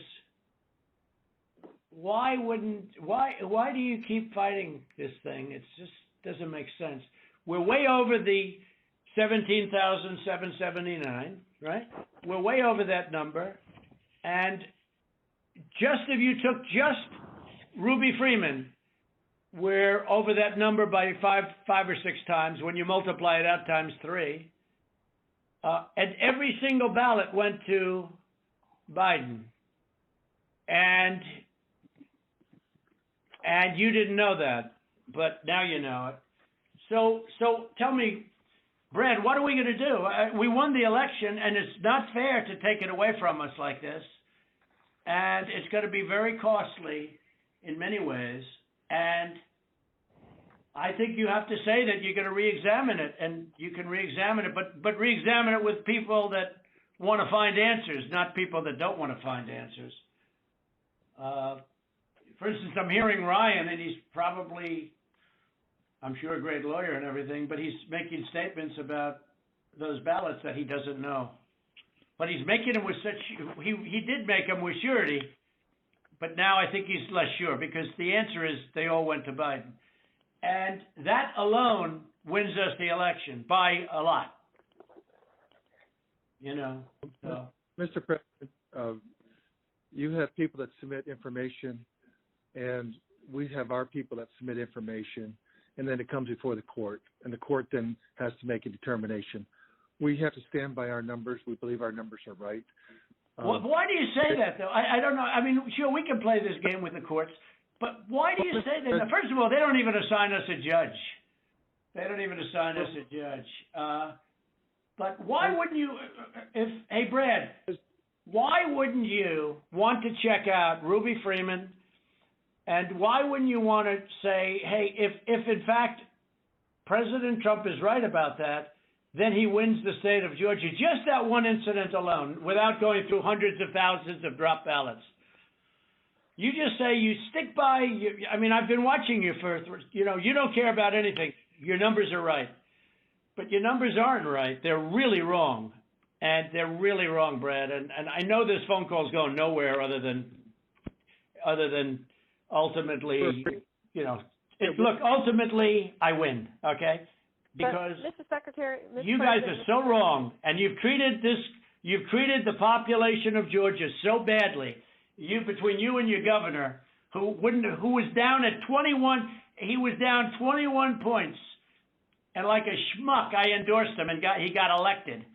why do you keep fighting this thing? It just doesn't make sense. We're way over the 17,779, right? We're way over that number. And if you took just Ruby Freeman, we're over that number by five or 6 times when you multiply it out times 3. And every single ballot went to Biden. And you didn't know that, but now you know it. So tell me, Brad, what are we going to do? We won the election, and it's not fair to take it away from us like this. And it's going to be very costly in many ways. And I think you have to say that you're going to re-examine it, and you can re-examine it, but re-examine it with people that want to find answers, not people that don't want to find answers. For instance, I'm hearing Ryan, and he's probably, I'm sure, a great lawyer and everything, but he's making statements about those ballots that he doesn't know. But he's making them with such, he did make them with surety, but now I think he's less sure, because the answer is they all went to Biden. And that alone wins us the election by a lot. You know, so. Mr. President, you have people that submit information, and we have our people that submit information, and then it comes before the court, and the court then has to make a determination. We have to stand by our numbers. We believe our numbers are right. Why do you say that, though? I don't know. I mean, sure, we can play this game with the courts, but why do you say that? Now, first of all, they don't even assign us a judge. They don't even assign us a judge. But why wouldn't you, hey, Brad, why wouldn't you want to check out Ruby Freeman, and why wouldn't you want to say, hey, if in fact President Trump is right about that, then he wins the state of Georgia, just that one incident alone, without going through hundreds of thousands of drop ballots. You just say you stick by, I mean, I've been watching you for, you know, you don't care about anything. Your numbers are right. But your numbers aren't right. They're really wrong. And they're really wrong, Brad. And I know this phone call's going nowhere other than ultimately, you know, look, ultimately I win, okay? Because Mr. Secretary, you guys are so wrong, and you've treated the population of Georgia so badly. Between you and your governor, who was down at 21, he was down 21 points, and like a schmuck, I endorsed him and he got elected.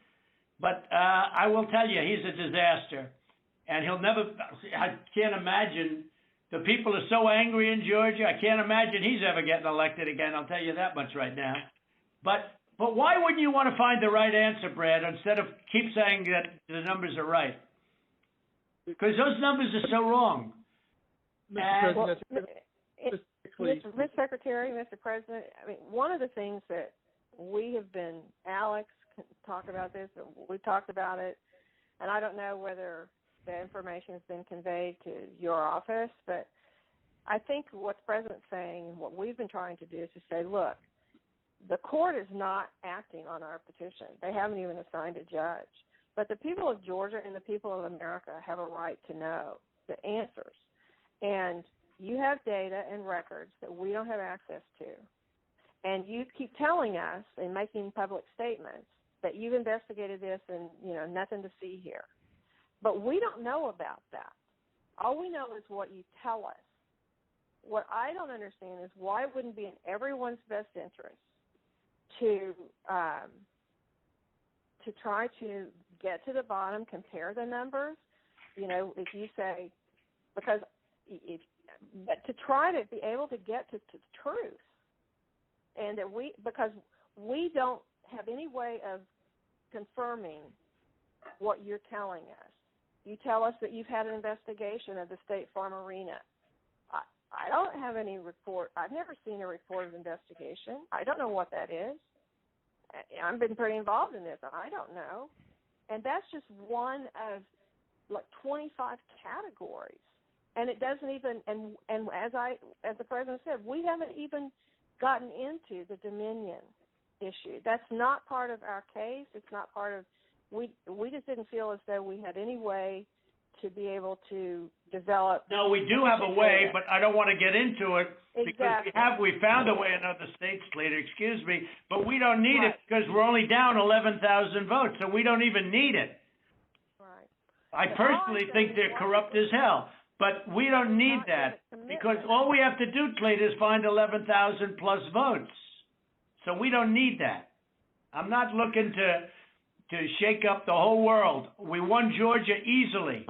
But I will tell you, he's a disaster, and he'll never. I can't imagine. The people are so angry in Georgia. I can't imagine he's ever getting elected again. I'll tell you that much right now. But why wouldn't you want to find the right answer, Brad, instead of keep saying that the numbers are right? Because those numbers are so wrong. Mr. Secretary, Mr. President, I mean, one of the things that we have been, Alex can talk about this, we've talked about it, and I don't know whether the information has been conveyed to your office, but I think what the President's saying and what we've been trying to do is to say, look, the court is not acting on our petition. They haven't even assigned a judge. But the people of Georgia and the people of America have a right to know the answers. And you have data and records that we don't have access to. And you keep telling us and making public statements that you've investigated this and, you know, nothing to see here. But we don't know about that. All we know is what you tell us. What I don't understand is why it wouldn't be in everyone's best interest to try to get to the bottom, compare the numbers, you know, if you say, because but to try to be able to get to the truth, and that because we don't have any way of confirming what you're telling us. You tell us that you've had an investigation of the State Farm Arena. I don't have any report. I've never seen a report of investigation. I don't know what that is. I've been pretty involved in this. I don't know. And that's just one of like 25 categories. And it doesn't even, and as the President said, we haven't even gotten into the Dominion issue. That's not part of our case. It's not part of, we just didn't feel as though we had any way to be able to develop. No, we do have a way, but I don't want to get into it because we found a way in other states, Slater, excuse me, but we don't need it because we're only down 11,000 votes, so we don't even need it. Right. I personally think they're corrupt as hell, but we don't need that because all we have to do, Slater, is find 11,000 plus votes. So we don't need that. I'm not looking to shake up the whole world. We won Georgia easily.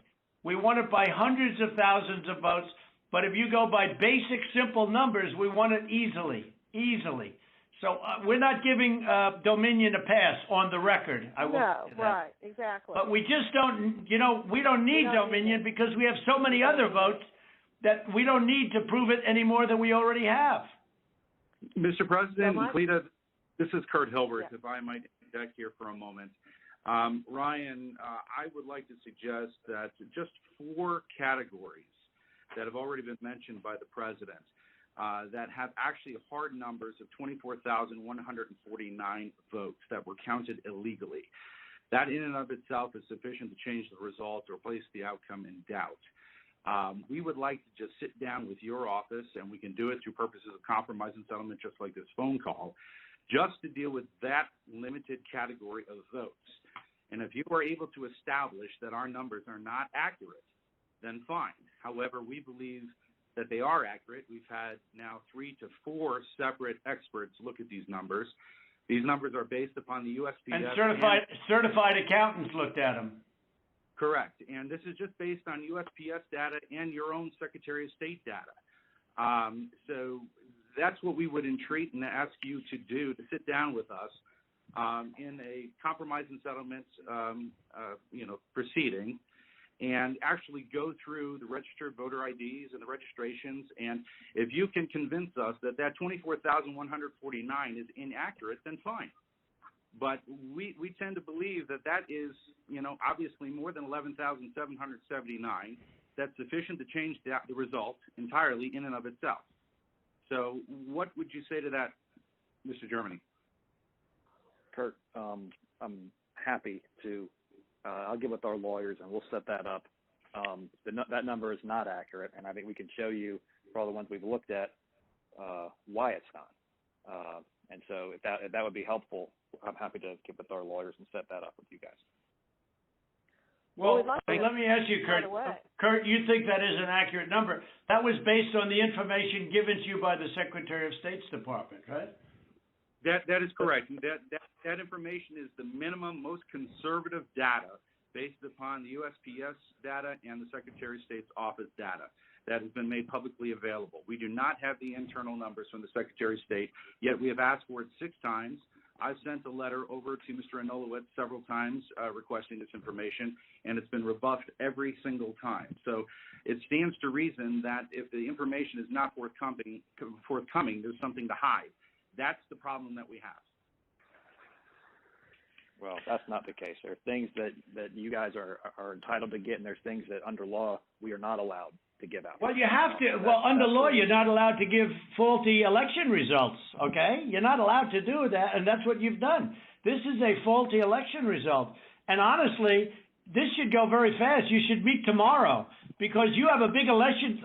We won it by hundreds of thousands of votes, but if you go by basic, simple numbers, we won it easily. So we're not giving Dominion a pass on the record. I will say that. Right, exactly. But we just don't, we don't need Dominion because we have so many other votes that we don't need to prove it any more than we already have. Mr. President, So Cleta, this is Kurt Hilbert, Yeah. if I might interject here for a moment. Ryan, I would like to suggest that just 4 categories that have already been mentioned by the President that have actually hard numbers of 24,149 votes that were counted illegally. That in and of itself is sufficient to change the result or place the outcome in doubt. We would like to just sit down with your office, and we can do it through purposes of compromise and settlement, just like this phone call, just to deal with that limited category of votes. And if you are able to establish that our numbers are not accurate, then fine. However, we believe that they are accurate. We've had now 3 to 4 separate experts look at these numbers. These numbers are based upon the USPS. And certified accountants looked at them. Correct. And this is just based on USPS data and your own Secretary of State data. So that's what we would entreat and ask you to do, to sit down with us in a compromise and settlement proceeding, and actually go through the registered voter IDs and the registrations. And if you can convince us that that 24,149 is inaccurate, then fine. But we tend to believe that that is, obviously more than 11,779. That's sufficient to change the result entirely in and of itself. So what would you say to that, Mr. Germany? Kurt, I'm happy to. I'll get with our lawyers and we'll set that up. That number is not accurate, and I think we can show you for all the ones we've looked at why it's not. And so if that would be helpful, I'm happy to get with our lawyers and set that up with you guys. Well, we'd like to let me ask you, Kurt. Kurt, you think that is an accurate number? That was based on the information given to you by the Secretary of State's Department, right? That is correct. That information is the minimum, most conservative data based upon the USPS data and the Secretary of State's office data that has been made publicly available. We do not have the internal numbers from the Secretary of State, yet we have asked for it 6 times. I've sent a letter over to Mr. Anulowicz several times requesting this information, and it's been rebuffed every single time. So it stands to reason that if the information is not forthcoming, there's something to hide. That's the problem that we have. Well, that's not the case. There are things that you guys are entitled to get, and there's things that under law we are not allowed to give out. Well, you have to. Well, under law, you're not allowed to give faulty election results, okay? You're not allowed to do that, and that's what you've done. This is a faulty election result. And honestly, this should go very fast. You should meet tomorrow because you have a big election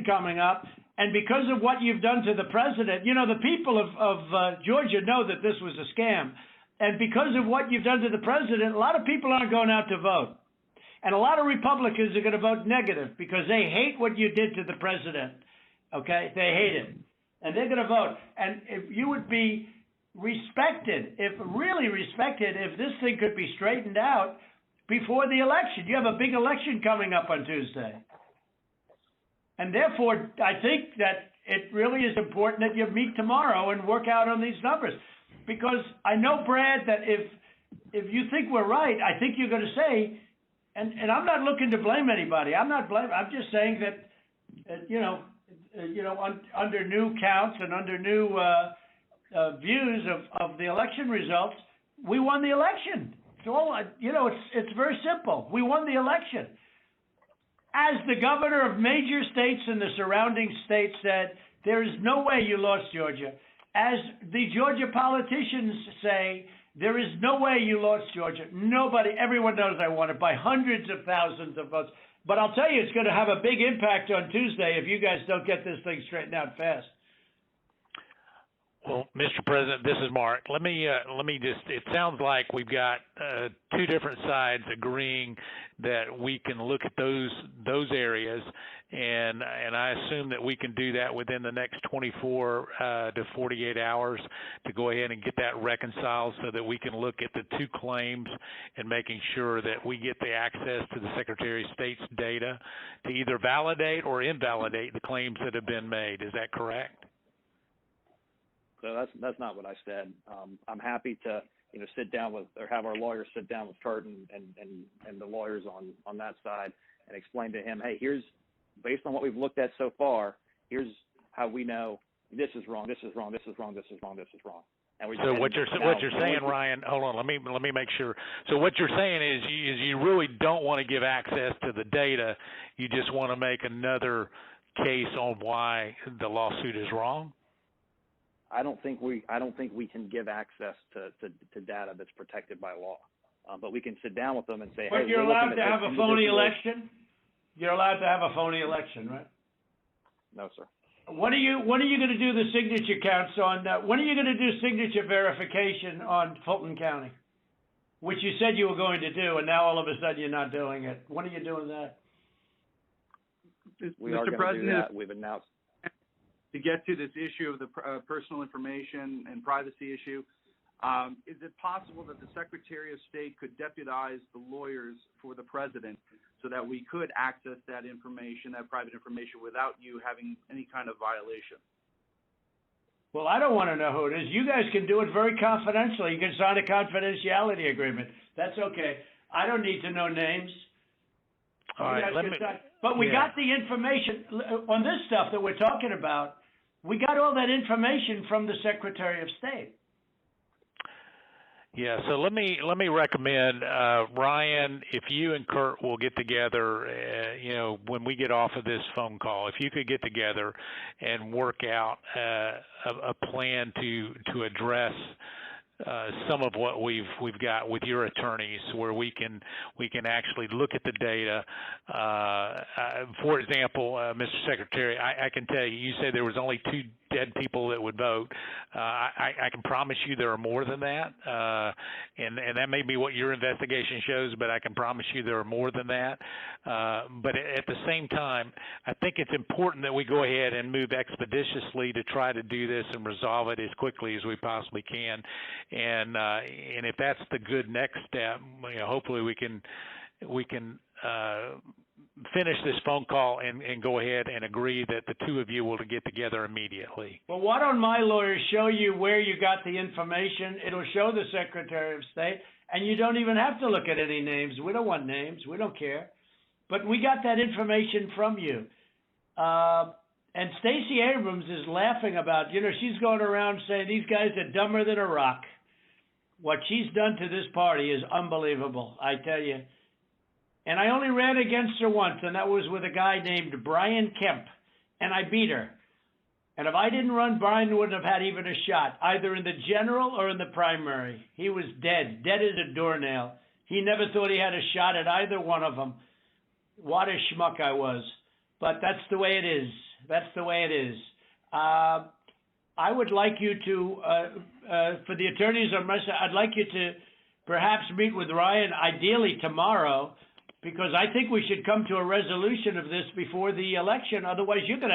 coming up, and because of what you've done to the president, the people of Georgia know that this was a scam. And because of what you've done to the president, a lot of people aren't going out to vote. And a lot of Republicans are going to vote negative because they hate what you did to the president, okay? They hate it. And they're going to vote. And if you would be respected, really respected, if this thing could be straightened out before the election. You have a big election coming up on Tuesday. And therefore, I think that it really is important that you meet tomorrow and work out on these numbers. Because I know, Brad, that if you think we're right, I think you're going to say, and I'm not looking to blame anybody. I'm just saying that, under new counts and under new views of the election results, we won the election. It's all, it's very simple. We won the election. As the governor of major states and the surrounding states said, there is no way you lost Georgia. As the Georgia politicians say, there is no way you lost Georgia. Nobody, everyone knows I won it by hundreds of thousands of votes. But I'll tell you, it's going to have a big impact on Tuesday if you guys don't get this thing straightened out fast. Well, Mr. President, this is Mark. Let me just, it sounds like we've got 2 different sides agreeing that we can look at those areas, and I assume that we can do that within the next 24 to 48 hours to go ahead and get that reconciled so that we can look at the 2 claims and making sure that we get the access to the Secretary of State's data to either validate or invalidate the claims that have been made. Is that correct? So that's not what I said. I'm happy to sit down with, or have our lawyers sit down with Kurt and the lawyers on that side and explain to him, hey, here's, based on what we've looked at so far, here's how we know this is wrong, this is wrong, this is wrong, this is wrong, this is wrong. And we So what you're saying, Ryan? Hold on, let me make sure. So what you're saying is you really don't want to give access to the data. You just want to make another case on why the lawsuit is wrong. I don't think we can give access to data that's protected by law. But we can sit down with them and say, but hey, you're allowed to have a phony election? You're allowed to have a phony election, right? No, sir. When are you going to do the signature counts on, when are you going to do signature verification on Fulton County? Which you said you were going to do, and now all of a sudden you're not doing it. When are you doing that? We are going to do that. We've announced. To get to this issue of the personal information and privacy issue, is it possible that the Secretary of State could deputize the lawyers for the president so that we could access that information, that private information, without you having any kind of violation? Well, I don't want to know who it is. You guys can do it very confidentially. You can sign a confidentiality agreement. That's okay. I don't need to know names. All right, but we got the information on this stuff that we're talking about. We got all that information from the Secretary of State. Yeah, so let me recommend, Ryan, if you and Kurt will get together, when we get off of this phone call, if you could get together and work out a plan to address some of what we've got with your attorneys, where we can actually look at the data. For example, Mr. Secretary, I can tell you, you said there was only 2 dead people that would vote. I can promise you there are more than that, and that may be what your investigation shows, but I can promise you there are more than that. But at the same time, I think it's important that we go ahead and move expeditiously to try to do this and resolve it as quickly as we possibly can. And if that's the good next step, hopefully we can finish this phone call and go ahead and agree that the 2 of you will get together immediately. Well, why don't my lawyers show you where you got the information? It'll show the Secretary of State, and you don't even have to look at any names. We don't want names. We don't care. But we got that information from you. And Stacey Abrams is laughing about, she's going around saying these guys are dumber than a rock. What she's done to this party is unbelievable, I tell you. And I only ran against her once, and that was with a guy named Brian Kemp, and I beat her. And if I didn't run, Brian wouldn't have had even a shot, either in the general or in the primary. He was dead as a doornail. He never thought he had a shot at either one of them. What a schmuck I was. But that's the way it is. That's the way it is. I would like you to, for the attorneys on my side, I'd like you to perhaps meet with Ryan, ideally tomorrow, because I think we should come to a resolution of this before the election. Otherwise, you're going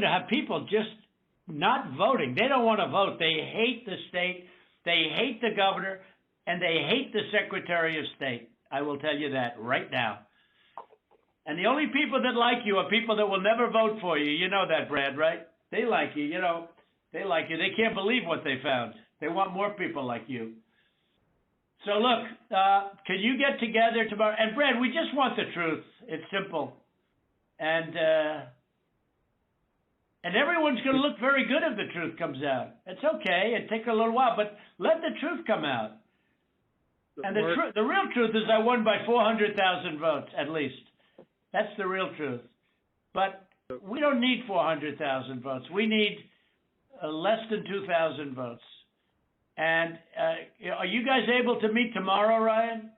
to have people just not voting. They don't want to vote. They hate the state. They hate the governor, and they hate the Secretary of State. I will tell you that right now. And the only people that like you are people that will never vote for you. You know that, Brad, right? They like you. They like you. They can't believe what they found. They want more people like you. So look, can you get together tomorrow? And Brad, we just want the truth. It's simple. And everyone's going to look very good if the truth comes out. It's okay. It takes a little while, but let the truth come out. And the real truth is I won by 400,000 votes, at least. That's the real truth. But we don't need 400,000 votes. We need less than 2,000 votes. And are you guys able to meet tomorrow, Ryan?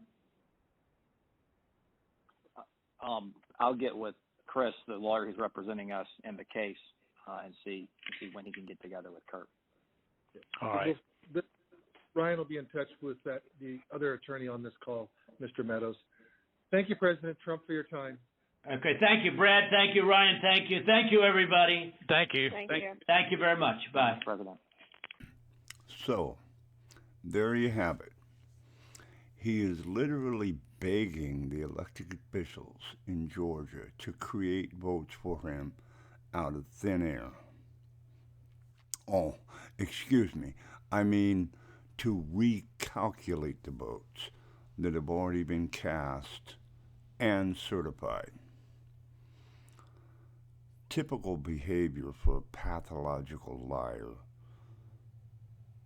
I'll get with Chris, the lawyer who's representing us in the case, and see when he can get together with Kurt. All right. Ryan will be in touch with the other attorney on this call, Mr. Meadows. Thank you, President Trump, for your time. Okay, thank you, Brad. Thank you, Ryan. Thank you. Thank you, everybody. Thank you. Thank you very much. Bye. President. So, there you have it. He is literally begging the elected officials in Georgia to create votes for him out of thin air. Oh, excuse me. I mean, to recalculate the votes that have already been cast and certified. typical behavior for a pathological liar,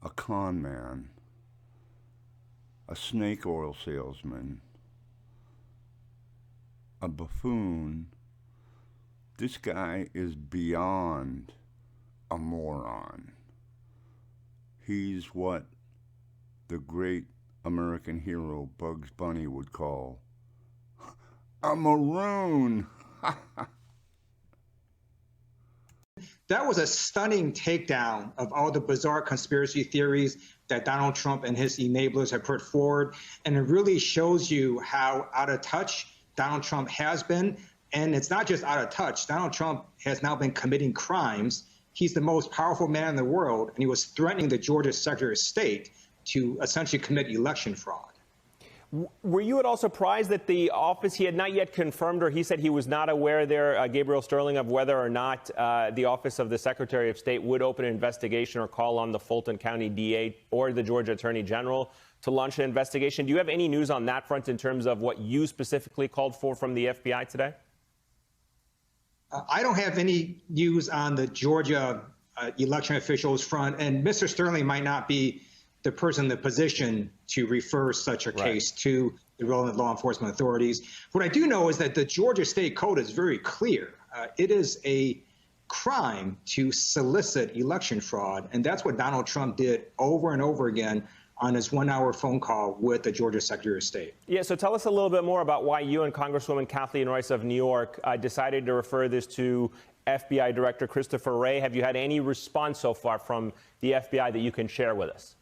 a con man, a snake oil salesman, a buffoon. This guy is beyond a moron. He's what the great American hero Bugs Bunny would call a maroon. That was a stunning takedown of all the bizarre conspiracy theories that Donald Trump and his enablers have put forward. And it really shows you how out of touch Donald Trump has been. And it's not just out of touch. Donald Trump has now been committing crimes. He's the most powerful man in the world, and he was threatening the Georgia Secretary of State to essentially commit election fraud. Were you at all surprised that the office, he had not yet confirmed, or he said he was not aware there, Gabriel Sterling, of whether or not the office of the Secretary of State would open an investigation or call on the Fulton County DA or the Georgia Attorney General to launch an investigation? Do you have any news on that front in terms of what you specifically called for from the FBI today? I don't have any news on the Georgia election officials front, and Mr. Sterling might not be the person in the position to refer such a case to the relevant law enforcement authorities. What I do know is that the Georgia State Code is very clear. It is a crime to solicit election fraud, and that's what Donald Trump did over and over again on his 1-hour phone call with the Georgia Secretary of State. Yeah, so tell us a little bit more about why you and Congresswoman Kathleen Royce of New York decided to refer this to FBI Director Christopher Wray. Have you had any response so far from the FBI that you can share with us?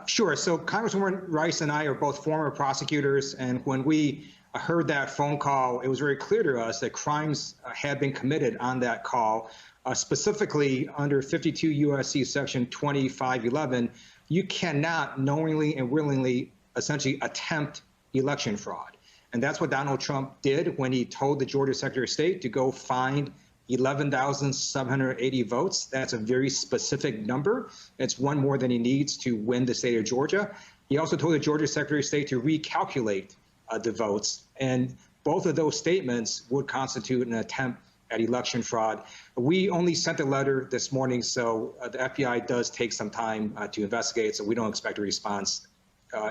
Sure. So Congresswoman Rice and I are both former prosecutors, and when we heard that phone call, it was very clear to us that crimes had been committed on that call. Specifically, under 52 U.S.C. Section 2511, you cannot knowingly and willingly essentially attempt election fraud. And that's what Donald Trump did when he told the Georgia Secretary of State to go find 11,780 votes. That's a very specific number. It's one more than he needs to win the state of Georgia. He also told the Georgia Secretary of State to recalculate the votes. And both of those statements would constitute an attempt at election fraud. We only sent a letter this morning, so the FBI does take some time to investigate, so we don't expect a response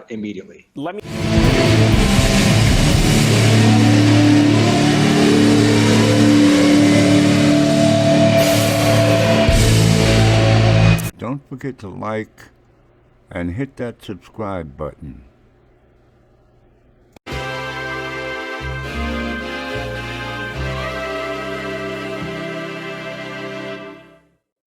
immediately. Don't forget to like and hit that subscribe button.